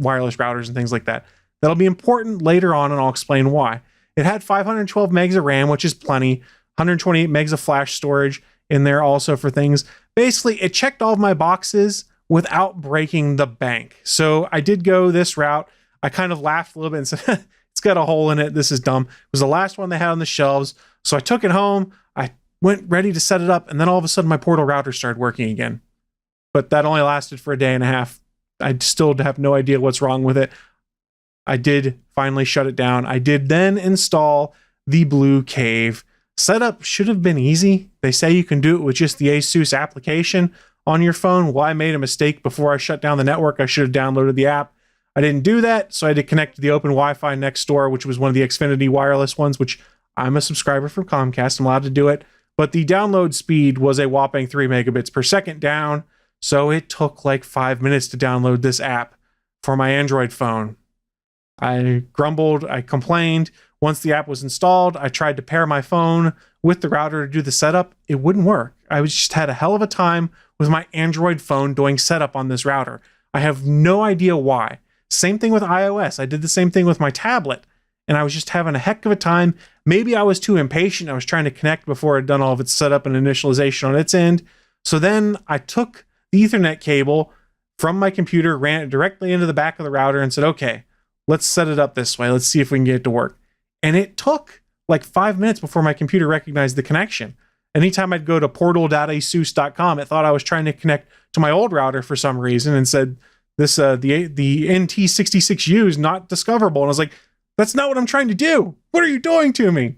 wireless routers and things like that. That'll be important later on, and I'll explain why. It had 512 megs of RAM, which is plenty, 128 megs of flash storage in there also for things. Basically, it checked all of my boxes without breaking the bank. So I did go this route. I kind of laughed a little bit and said, it's got a hole in it. This is dumb. It was the last one they had on the shelves. So I took it home. I went ready to set it up, and then all of a sudden my portal router started working again. But that only lasted for a day and a half. I still have no idea what's wrong with it. I did finally shut it down. I did then install the Blue Cave. Setup should have been easy. They say you can do it with just the Asus application on your phone. Well, I made a mistake. Before I shut down the network, I should have downloaded the app. I didn't do that, so I had to connect to the open Wi-Fi next door, which was one of the Xfinity wireless ones, which I'm a subscriber from Comcast. I'm allowed to do it. But the download speed was a whopping 3 megabits per second down, so it took like 5 minutes to download this app for my Android phone. I grumbled, I complained. Once the app was installed, I tried to pair my phone with the router to do the setup. It wouldn't work. I just had a hell of a time with my Android phone doing setup on this router. I have no idea why. Same thing with iOS. I did the same thing with my tablet, and I was just having a heck of a time. Maybe I was too impatient. I was trying to connect before I'd done all of its setup and initialization on its end. So then I took the Ethernet cable from my computer, ran it directly into the back of the router, and said, okay, let's set it up this way. Let's see if we can get it to work. And it took like 5 minutes before my computer recognized the connection. anytime I'd go to portal.asus.com, it thought I was trying to connect to my old router for some reason and said this the NT66U is not discoverable. And I was like, that's not what I'm trying to do. What are you doing to me?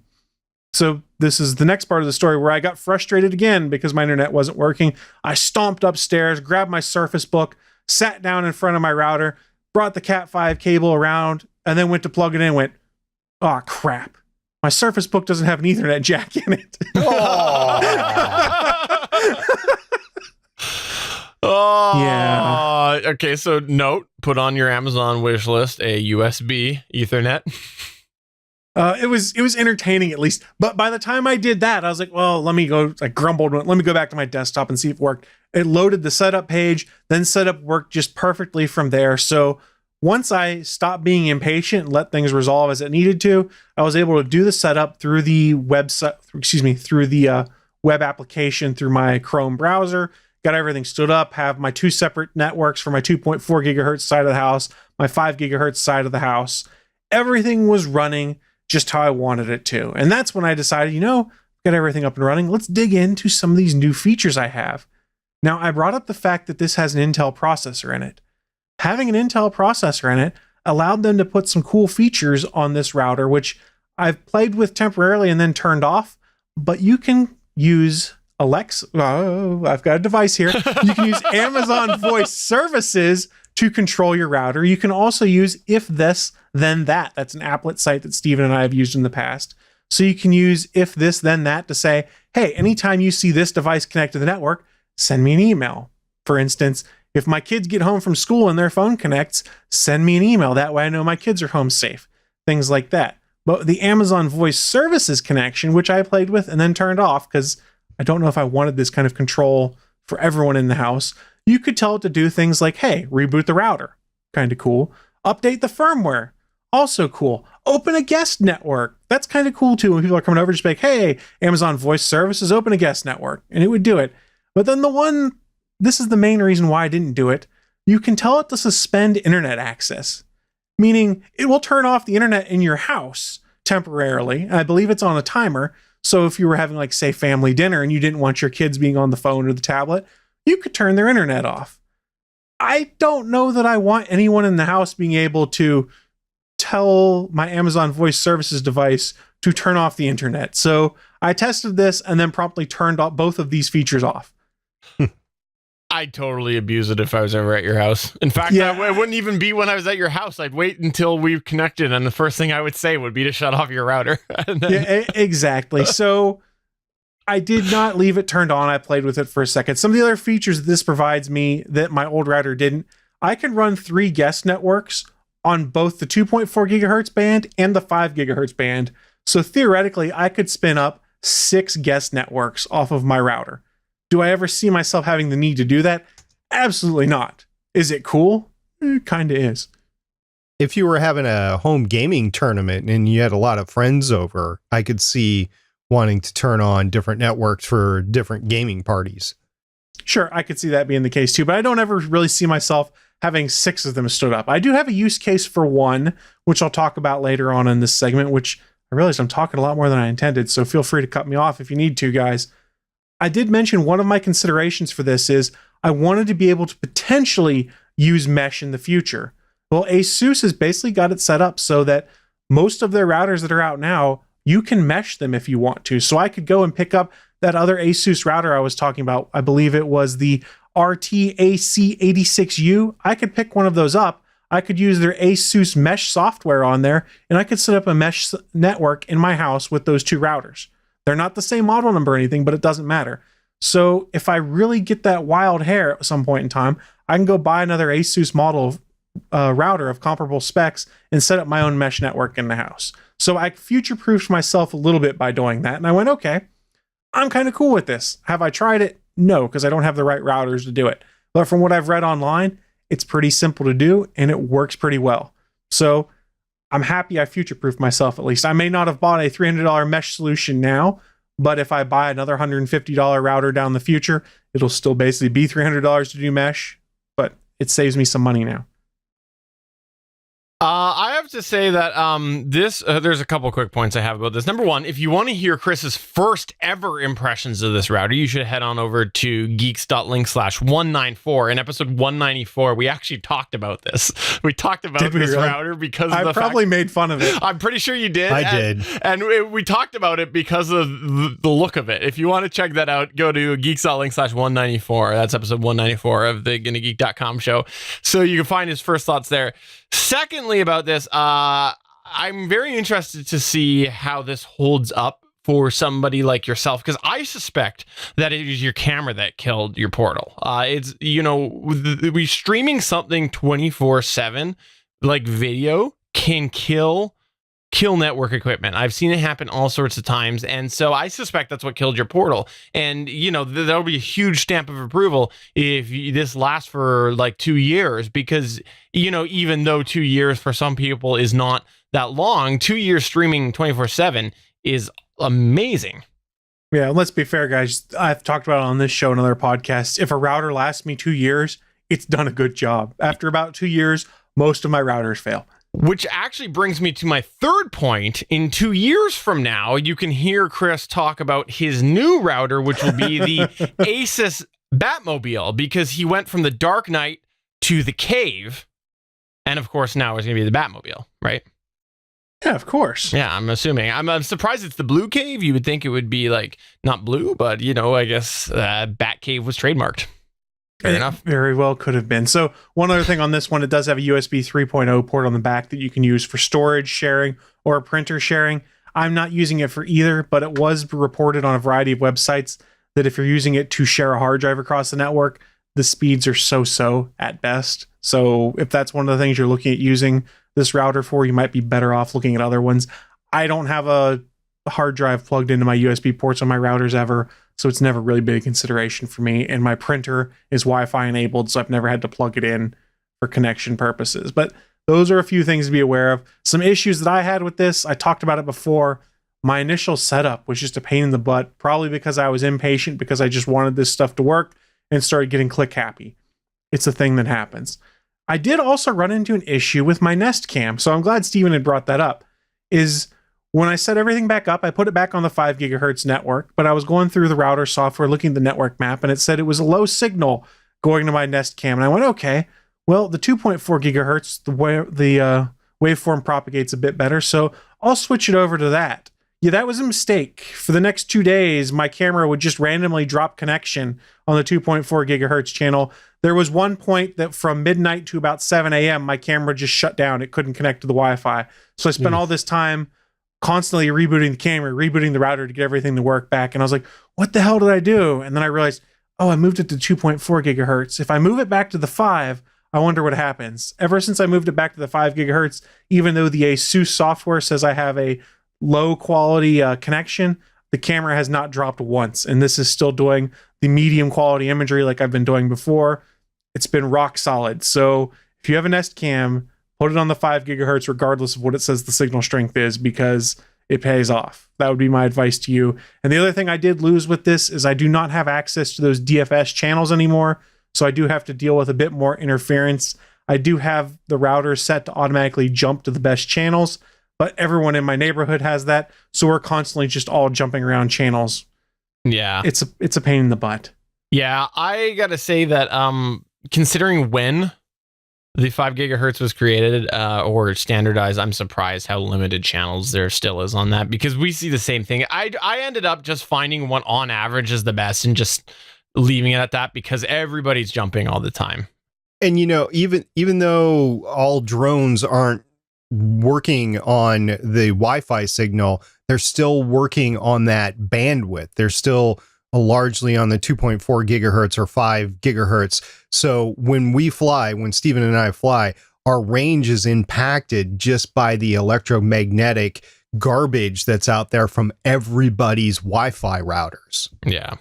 So this is the next part of the story where I got frustrated again because my internet wasn't working. I stomped upstairs, grabbed my Surface Book, sat down in front of my router, brought the Cat5 cable around, and then went to plug it in and went, oh, crap. My Surface Book doesn't have an Ethernet jack in it. Oh, yeah. Okay, so note, put on your Amazon wish list a USB Ethernet. It was entertaining at least. But by the time I did that, I was like, well, I grumbled, let me go back to my desktop and see if it worked. It loaded the setup page, then setup worked just perfectly from there. So once I stopped being impatient and let things resolve as it needed to, I was able to do the setup through the through the web application through my Chrome browser, got everything stood up, have my 2 separate networks for my 2.4 gigahertz side of the house, my 5 gigahertz side of the house. Everything was running just how I wanted it to. And that's when I decided, got everything up and running. Let's dig into some of these new features I have. Now, I brought up the fact that this has an Intel processor in it. Having an Intel processor in it allowed them to put some cool features on this router, which I've played with temporarily and then turned off, but you can use Alexa. Oh, I've got a device here. You can use Amazon Voice Services to control your router. You can also use If This, Then That. That's an applet site that Steven and I have used in the past. So you can use If This, Then That to say, hey, anytime you see this device connect to the network, send me an email. For instance, if my kids get home from school and their phone connects, send me an email. That way I know my kids are home safe. Things like that. But the Amazon Voice Services connection, which I played with and then turned off because I don't know if I wanted this kind of control for everyone in the house, you could tell it to do things like, hey, reboot the router. Kind of cool. Update the firmware. Also cool. Open a guest network. That's kind of cool too. When people are coming over, just be like, hey, Amazon Voice Services, open a guest network. And it would do it. But then this is the main reason why I didn't do it. You can tell it to suspend internet access, meaning it will turn off the internet in your house temporarily. And I believe it's on a timer. So if you were having, like, say, family dinner and you didn't want your kids being on the phone or the tablet, you could turn their internet off. I don't know that I want anyone in the house being able to tell my Amazon Voice Services device to turn off the internet. So I tested this and then promptly turned off both of these features off. I'd totally abuse it if I was ever at your house. In fact, Yeah. it wouldn't even be when I was at your house. I'd wait until we connected, and the first thing I would say would be to shut off your router. And then, Yeah, exactly. So I did not leave it turned on. I played with it for a second. Some of the other features that this provides me that my old router didn't, I can run 3 guest networks on both the 2.4 gigahertz band and the 5 gigahertz band. So theoretically, I could spin up 6 guest networks off of my router. Do I ever see myself having the need to do that? Absolutely not. Is it cool? It kind of is. If you were having a home gaming tournament and you had a lot of friends over, I could see wanting to turn on different networks for different gaming parties. Sure, I could see that being the case too, but I don't ever really see myself having 6 of them stood up. I do have a use case for one, which I'll talk about later on in this segment, which I realized I'm talking a lot more than I intended, so feel free to cut me off if you need to, guys. I did mention one of my considerations for this is I wanted to be able to potentially use mesh in the future. Well, ASUS has basically got it set up so that most of their routers that are out now, you can mesh them if you want to. So I could go and pick up that other ASUS router I was talking about. I believe it was the RTAC86U. I could pick one of those up. I could use their ASUS mesh software on there, and I could set up a mesh network in my house with those 2 routers. They're not the same model number or anything, but it doesn't matter. So if I really get that wild hair at some point in time, I can go buy another ASUS model router of comparable specs and set up my own mesh network in the house. So I future-proofed myself a little bit by doing that. And I went, okay, I'm kind of cool with this. Have I tried it? No, because I don't have the right routers to do it. But from what I've read online, it's pretty simple to do and it works pretty well. So I'm happy I future-proofed myself at least. I may not have bought a $300 mesh solution now, but if I buy another $150 router down the future, it'll still basically be $300 to do mesh, but it saves me some money now. I have have to say that there's a couple quick points I have about this. Number one, if you want to hear Chris's first ever impressions of this router, you should head on over to geeks.link/194. In episode 194, we actually talked about this. We talked about this router because of I probably made fun of it. I'm pretty sure you did. I did. And we talked about it because of the look of it. If you want to check that out, go to geeks.link/194. That's episode 194 of the GonnaGeek.com show. So you can find his first thoughts there. Secondly, about this, I'm very interested to see how this holds up for somebody like yourself, because I suspect that it is your camera that killed your Portal. It's, we streaming something 24/7, like video, can kill network equipment. I've seen it happen all sorts of times, and so I suspect that's what killed your Portal. And that'll be a huge stamp of approval if this lasts for like 2 years, because even though 2 years for some people is not that long, 2 years streaming 24/7 is amazing. Yeah, let's be fair, guys. I've talked about it on this show and other podcasts. If a router lasts me 2 years, it's done a good job. After about 2 years, most of my routers fail. Which actually brings me to my third point. In 2 years from now, you can hear Chris talk about his new router, which will be the Asus Batmobile, because he went from the Dark Knight to the Cave. And of course, now it's going to be the Batmobile, right? Yeah, of course. Yeah, I'm assuming. I'm surprised it's the Blue Cave. You would think it would be like not blue, but I guess Bat Cave was trademarked. Fair enough. Very well could have been. So one other thing on this one, it does have a USB 3.0 port on the back that you can use for storage sharing or printer sharing. I'm not using it for either, but it was reported on a variety of websites that if you're using it to share a hard drive across the network, the speeds are so at best. So if that's one of the things you're looking at using this router for, you might be better off looking at other ones. I don't have a hard drive plugged into my USB ports on my routers ever, so it's never really been a consideration for me. And my printer is Wi-Fi enabled, so I've never had to plug it in for connection purposes. But those are a few things to be aware of. Some issues that I had with this, I talked about it before. My initial setup was just a pain in the butt, probably because I was impatient, because I just wanted this stuff to work and started getting click happy. It's a thing that happens. I did also run into an issue with my Nest Cam, so I'm glad Steven had brought that up, is when I set everything back up, I put it back on the 5 gigahertz network, but I was going through the router software, looking at the network map, and it said it was a low signal going to my Nest Cam. And I went, okay, well, the 2.4 gigahertz, the waveform propagates a bit better, so I'll switch it over to that. Yeah, that was a mistake. For the next 2 days, my camera would just randomly drop connection on the 2.4 gigahertz channel. There was one point that from midnight to about 7 a.m., my camera just shut down. It couldn't connect to the Wi-Fi. So I spent all this time constantly rebooting the camera, rebooting the router to get everything to work back. And I was like, what the hell did I do? And then I realized, I moved it to 2.4 gigahertz. If I move it back to the 5, I wonder what happens. Ever since I moved it back to the 5 gigahertz, even though the ASUS software says I have a low quality connection, the camera has not dropped once. And this is still doing the medium quality imagery like I've been doing before. It's been rock solid. So if you have a Nest Cam, put it on the 5 gigahertz, regardless of what it says the signal strength is, because it pays off. That would be my advice to you. And the other thing I did lose with this is I do not have access to those DFS channels anymore. So I do have to deal with a bit more interference. I do have the router set to automatically jump to the best channels, but everyone in my neighborhood has that. So we're constantly just all jumping around channels. Yeah. It's a pain in the butt. Yeah, I got to say that considering when the 5 gigahertz was created or standardized, I'm surprised how limited channels there still is on that, because we see the same thing. I ended up just finding what on average is the best and just leaving it at that, because everybody's jumping all the time. And even though all drones aren't working on the Wi-Fi signal, they're still working on that bandwidth. They're still largely on the 2.4 gigahertz or 5 gigahertz. So when Steven and I fly, our range is impacted just by the electromagnetic garbage that's out there from everybody's Wi-Fi routers. Yeah.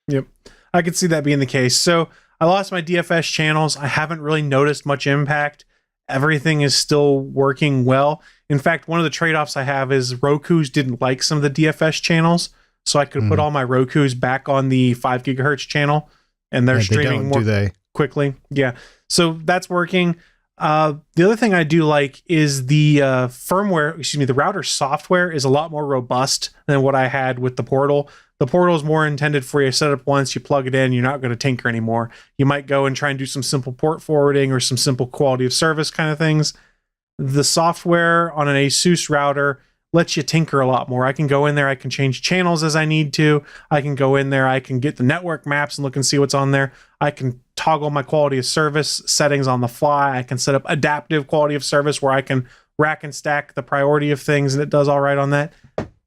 Yep. I could see that being the case. So I lost my DFS channels. I haven't really noticed much impact. Everything is still working well. In fact, one of the trade-offs I have is Roku's didn't like some of the DFS channels. So I could put all my Roku's back on the 5 gigahertz channel, and they're streaming more quickly. Yeah. So that's working. The other thing I do like is the the router software is a lot more robust than what I had with the Portal. The Portal is more intended for you set up once, you plug it in, you're not going to tinker anymore. You might go and try and do some simple port forwarding or some simple quality of service kind of things. The software on an ASUS router lets you tinker a lot more. I can go in there, I can change channels as I need to. I can go in there, I can get the network maps and look and see what's on there. I can toggle my quality of service settings on the fly. I can set up adaptive quality of service where I can rack and stack the priority of things, and it does all right on that.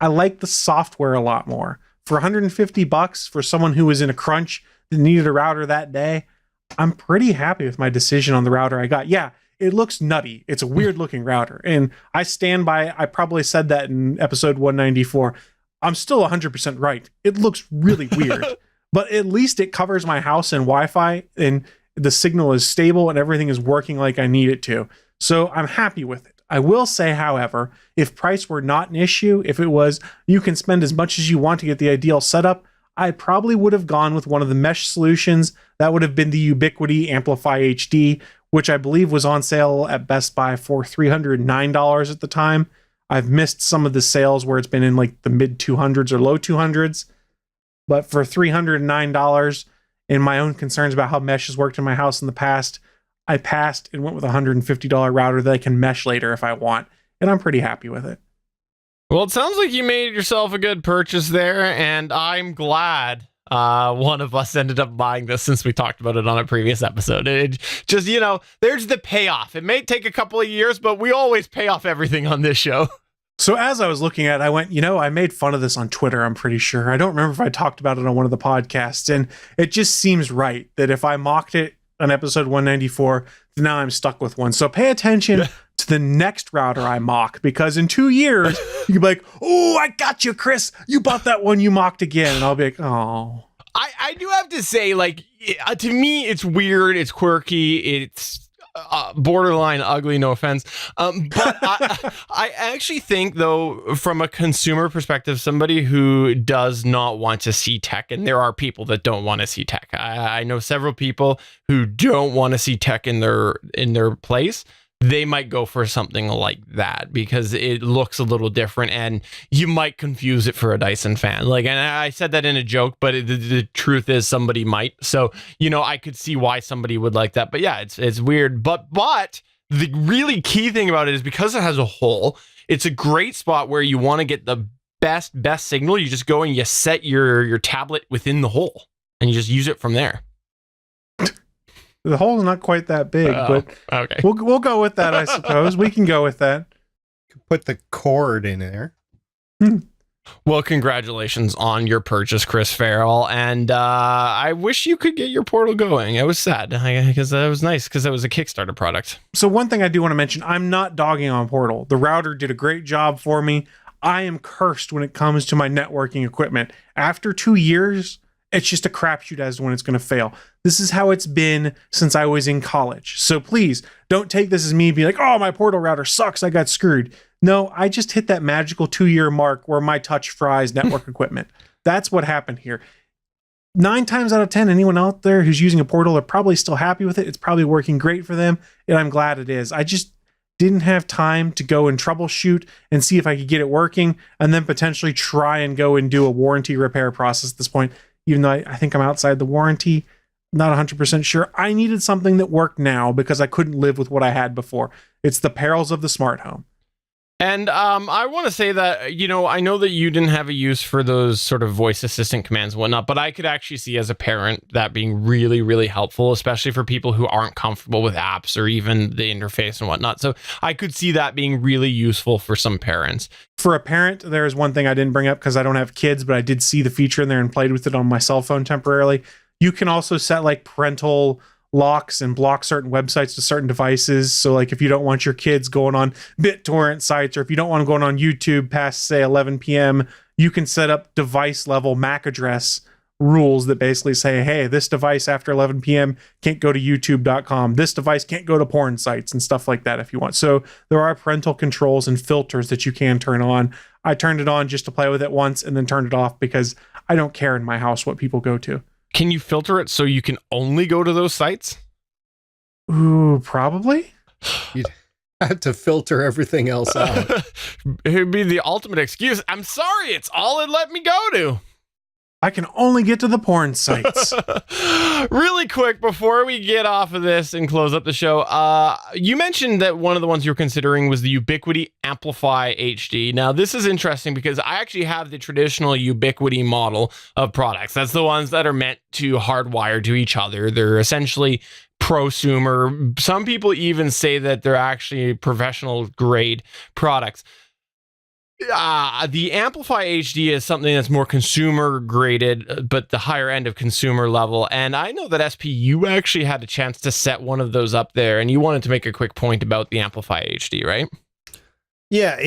I like the software a lot more. For $150 for someone who was in a crunch that needed a router that day, I'm pretty happy with my decision on the router I got. Yeah, it looks nutty. It's a weird looking router. And I stand by, I probably said that in episode 194. I'm still 100% right. It looks really weird, but at least it covers my house and Wi-Fi, and the signal is stable and everything is working like I need it to. So I'm happy with it. I will say, however, if price were not an issue, if it was you can spend as much as you want to get the ideal setup, I probably would have gone with one of the mesh solutions. That would have been the Ubiquiti Amplify HD, which I believe was on sale at Best Buy for $309 at the time. I've missed some of the sales where it's been in like the mid 200s or low 200s, but for $309 and my own concerns about how mesh has worked in my house in the past, I passed and went with a $150 router that I can mesh later if I want, and I'm pretty happy with it. Well, it sounds like you made yourself a good purchase there, and I'm glad one of us ended up buying this since we talked about it on a previous episode. It just, there's the payoff. It may take a couple of years, but we always pay off everything on this show. So as I was looking at it, I went, I made fun of this on Twitter, I'm pretty sure. I don't remember if I talked about it on one of the podcasts, and it just seems right that if I mocked it on episode 194, now I'm stuck with one. So pay attention to the next router I mock, because in 2 years, you can be like, oh, I got you, Chris. You bought that one you mocked again. And I'll be like, oh. I do have to say, to me, it's weird. It's quirky. It's borderline ugly, no offense. But I actually think, though, from a consumer perspective, somebody who does not want to see tech, and there are people that don't want to see tech. I know several people who don't want to see tech in their place. They might go for something like that because it looks a little different, and you might confuse it for a Dyson fan. And I said that in a joke, but the truth is somebody might. So, I could see why somebody would like that. But yeah, it's weird. But the really key thing about it is because it has a hole, it's a great spot where you want to get the best signal. You just go and you set your tablet within the hole, and you just use it from there. The hole's not quite that big, but okay. We'll go with that, I suppose. We can go with that. Put the cord in there. Well, congratulations on your purchase, Chris Farrell. And I wish you could get your Portal going. It was sad because that was nice because it was a Kickstarter product. So one thing I do want to mention, I'm not dogging on Portal. The router did a great job for me. I am cursed when it comes to my networking equipment. After 2 years, it's just a crapshoot as to when it's going to fail. This is how it's been since I was in college. So please don't take this as me being like, oh, my Portal router sucks, I got screwed. No, I just hit that magical 2-year mark where my touch fries network equipment. That's what happened here. 9 times out of 10, anyone out there who's using a Portal are probably still happy with it. It's probably working great for them, and I'm glad it is. I just didn't have time to go and troubleshoot and see if I could get it working, and then potentially try and go and do a warranty repair process at this point. Even though I think I'm outside the warranty, not 100% sure. I needed something that worked now because I couldn't live with what I had before. It's the perils of the smart home. And I want to say that, I know that you didn't have a use for those sort of voice assistant commands and whatnot, but I could actually see as a parent that being really, really helpful, especially for people who aren't comfortable with apps or even the interface and whatnot. So I could see that being really useful for some parents. For a parent, there is one thing I didn't bring up because I don't have kids, but I did see the feature in there and played with it on my cell phone temporarily. You can also set parental locks and block certain websites to certain devices. So if you don't want your kids going on BitTorrent sites, or if you don't want them going on YouTube past, say, 11 p.m., you can set up device level MAC address rules that basically say, hey, this device after 11 p.m. can't go to youtube.com. This device can't go to porn sites and stuff like that if you want. So there are parental controls and filters that you can turn on. I turned it on just to play with it once and then turned it off because I don't care in my house what people go to. Can you filter it so you can only go to those sites? Ooh, probably. You'd have to filter everything else out. It would be the ultimate excuse. I'm sorry, it's all it let me go to. I can only get to the porn sites. Really quick, before we get off of this and close up the show, you mentioned that one of the ones you were considering was the Ubiquity Amplify HD. Now, this is interesting because I actually have the traditional Ubiquity model of products. That's the ones that are meant to hardwire to each other. They're essentially prosumer. Some people even say that they're actually professional grade products. The Amplify HD is something that's more consumer graded, but the higher end of consumer level. And I know that SP, you actually had a chance to set one of those up there, and you wanted to make a quick point about the Amplify HD, right? Yeah,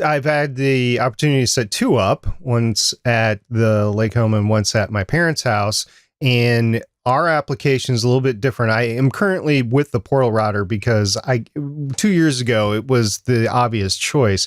I've had the opportunity to set two up, once at the lake home and once at my parents' house. And our application is a little bit different. I am currently with the Portal router because 2 years ago, it was the obvious choice.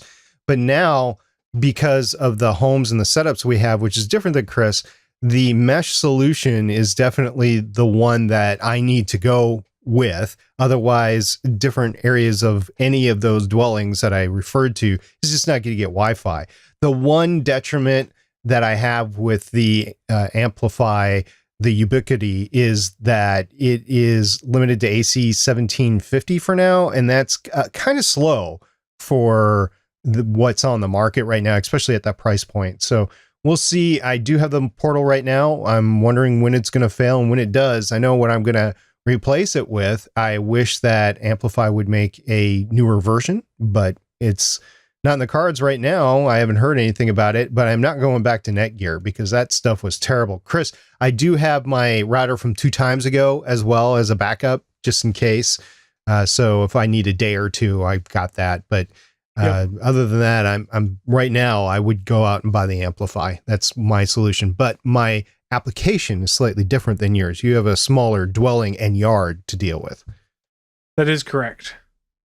But now, because of the homes and the setups we have, which is different than Chris, the mesh solution is definitely the one that I need to go with. Otherwise, different areas of any of those dwellings that I referred to is just not going to get Wi-Fi. The one detriment that I have with the Amplify, the Ubiquity, is that it is limited to AC 1750 for now, and that's kind of slow for what's on the market right now, especially at that price point. So we'll see. I do have the Portal right now. I'm wondering when it's going to fail, and when it does, I know what I'm going to replace it with. I wish that Amplify would make a newer version, but it's not in the cards right now. I haven't heard anything about it, but I'm not going back to Netgear because that stuff was terrible. Chris, I do have my router from 2 times ago as well as a backup, just in case. So if I need a day or two, I've got that. But other than that, I'm right now, I would go out and buy the Amplify. That's my solution. But my application is slightly different than yours. You have a smaller dwelling and yard to deal with. That is correct.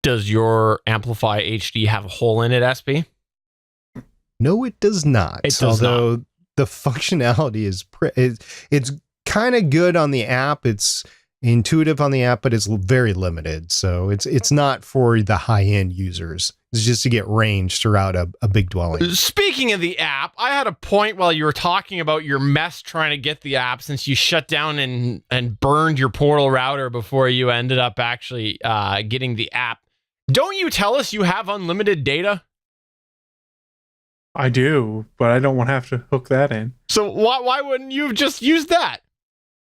Does your Amplify HD have a hole in it, SP? No, it does not. It does Although the functionality is it's kind of good on the app. It's intuitive on the app, but it's very limited. So it's not for the high-end users. It's just to get range throughout a big dwelling. Speaking of the app, I had a point while you were talking about your mess trying to get the app, since you shut down and burned your Portal router before you ended up actually getting the app. Don't you tell us you have unlimited data? I do, but I don't want to have to hook that in. So why wouldn't you have just used that?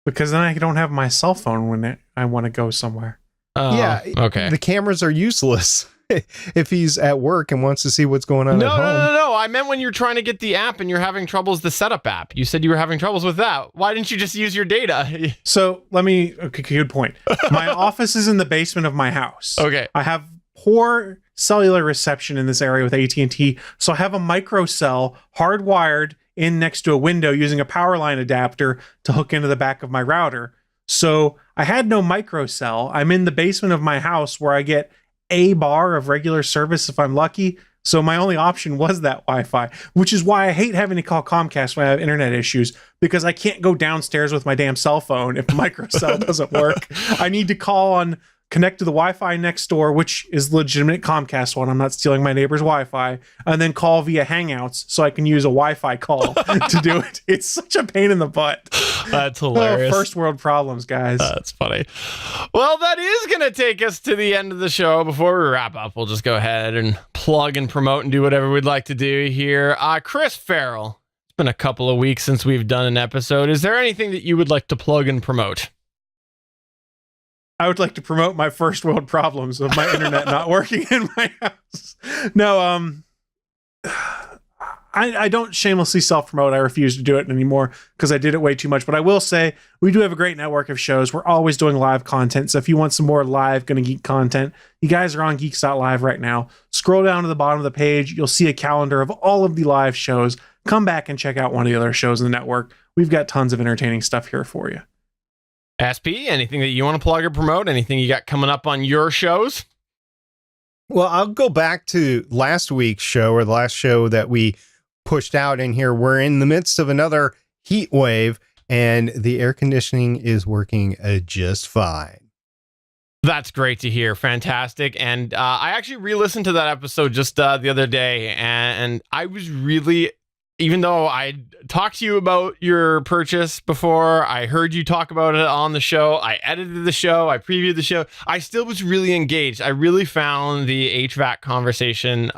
Because then I don't have my cell phone when I want to go somewhere. Yeah. Okay. The cameras are useless if he's at work and wants to see what's going on at home. No. I meant when you're trying to get the app and you're having troubles the setup app. You said you were having troubles with that. Why didn't you just use your data? So okay, good point. My office is in the basement of my house. Okay. I have poor cellular reception in this area with AT&T. So I have a microcell hardwired in next to a window using a power line adapter to hook into the back of my router. So I had no microcell. I'm in the basement of my house where I get a bar of regular service if I'm lucky. So my only option was that Wi-Fi, which is why I hate having to call Comcast when I have internet issues, because I can't go downstairs with my damn cell phone if microcell doesn't work. I need to connect to the Wi-Fi next door, which is legitimate Comcast one. I'm not stealing my neighbor's Wi-Fi, and then call via Hangouts so I can use a Wi-Fi call to do it. It's such a pain in the butt. That's hilarious. First world problems, guys. That's funny. Well, that is going to take us to the end of the show. Before we wrap up, we'll just go ahead and plug and promote and do whatever we'd like to do here. Chris Farrell, it's been a couple of weeks since we've done an episode. Is there anything that you would like to plug and promote? I would like to promote my first world problems of my internet not working in my house. No, I don't shamelessly self-promote. I refuse to do it anymore because I did it way too much. But I will say we do have a great network of shows. We're always doing live content. So if you want some more live Gonna Geek content, you guys are on Geeks.live right now. Scroll down to the bottom of the page. You'll see a calendar of all of the live shows. Come back and check out one of the other shows in the network. We've got tons of entertaining stuff here for you. SP, anything that you want to plug or promote? Anything you got coming up on your shows? Well, I'll go back to last week's show, or the last show that we pushed out in here. We're in the midst of another heat wave, and the air conditioning is working just fine. That's great to hear. Fantastic. And I actually re-listened to that episode just the other day, and I was really, even though I talked to you about your purchase before, I heard you talk about it on the show, I edited the show, I previewed the show, I still was really engaged. I really found the HVAC conversation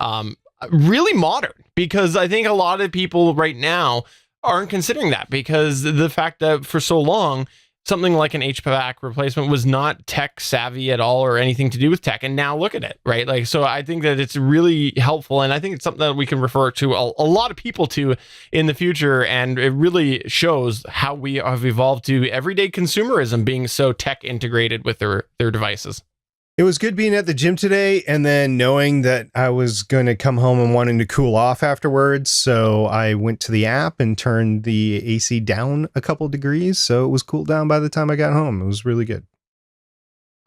really modern, because I think a lot of people right now aren't considering that, because the fact that for so long, something like an HVAC replacement was not tech savvy at all or anything to do with tech. And now look at it, right? Like, so I think that it's really helpful. And I think it's something that we can refer to a lot of people to in the future. And it really shows how we have evolved to everyday consumerism being so tech integrated with their devices. It was good being at the gym today and then knowing that I was going to come home and wanting to cool off afterwards. So I went to the app and turned the AC down a couple degrees. So it was cooled down by the time I got home. It was really good.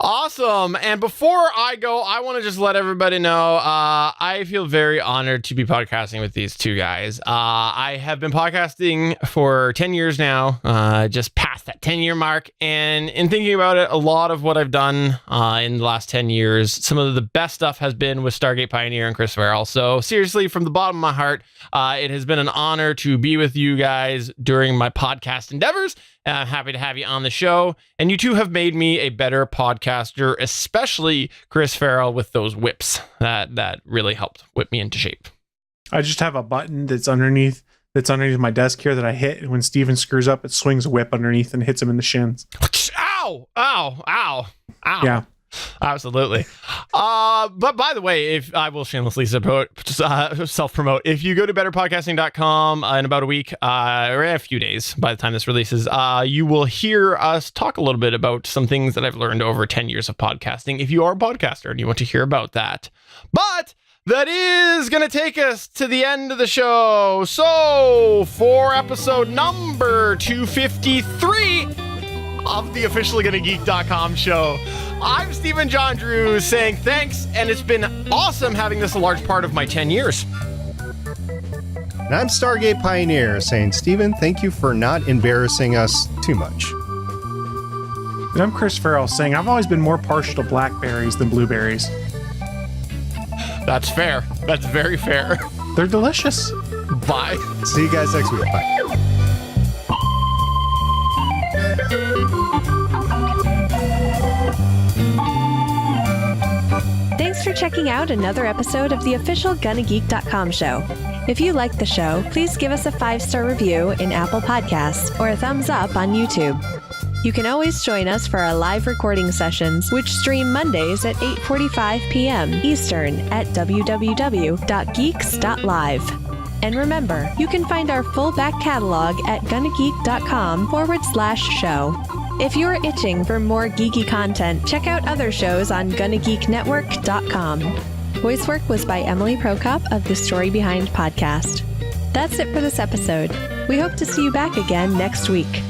Awesome. And before I go, I want to just let everybody know I feel very honored to be podcasting with these two guys. I have been podcasting for 10 years now, just past that 10-year mark. And in thinking about it, a lot of what I've done in the last 10 years, some of the best stuff has been with Stargate Pioneer and Chris Farrell. So seriously, from the bottom of my heart, it has been an honor to be with you guys during my podcast endeavors. I'm happy to have you on the show. And you two have made me a better podcaster, especially Chris Farrell with those whips. That really helped whip me into shape. I just have a button that's underneath my desk here that I hit. And when Steven screws up, it swings a whip underneath and hits him in the shins. Ow! Ow! Ow! Ow! Yeah. Absolutely. But by the way, if I will shamelessly self-promote, if you go to betterpodcasting.com in about a week or a few days by the time this releases, you will hear us talk a little bit about some things that I've learned over 10 years of podcasting. If you are a podcaster and you want to hear about that. But that is going to take us to the end of the show. So for episode number 253 of the officiallygonnageek.com show, I'm Stephen John Drew saying thanks, and it's been awesome having this a large part of my 10 years. And I'm Stargate Pioneer saying, Steven, thank you for not embarrassing us too much. And I'm Chris Farrell saying I've always been more partial to blackberries than blueberries. That's fair. That's very fair. They're delicious. Bye. See you guys next week. Bye. Thanks for checking out another episode of the official GonnaGeek.com show. If you like the show, please give us a 5-star review in Apple Podcasts or a thumbs up on YouTube. You can always join us for our live recording sessions, which stream Mondays at 8:45 p.m. Eastern at www.geeks.live. And remember, you can find our full back catalog at GonnaGeek.com/show. If you're itching for more geeky content, check out other shows on GonnaGeekNetwork.com. Voice work was by Emily Prokop of The Story Behind podcast. That's it for this episode. We hope to see you back again next week.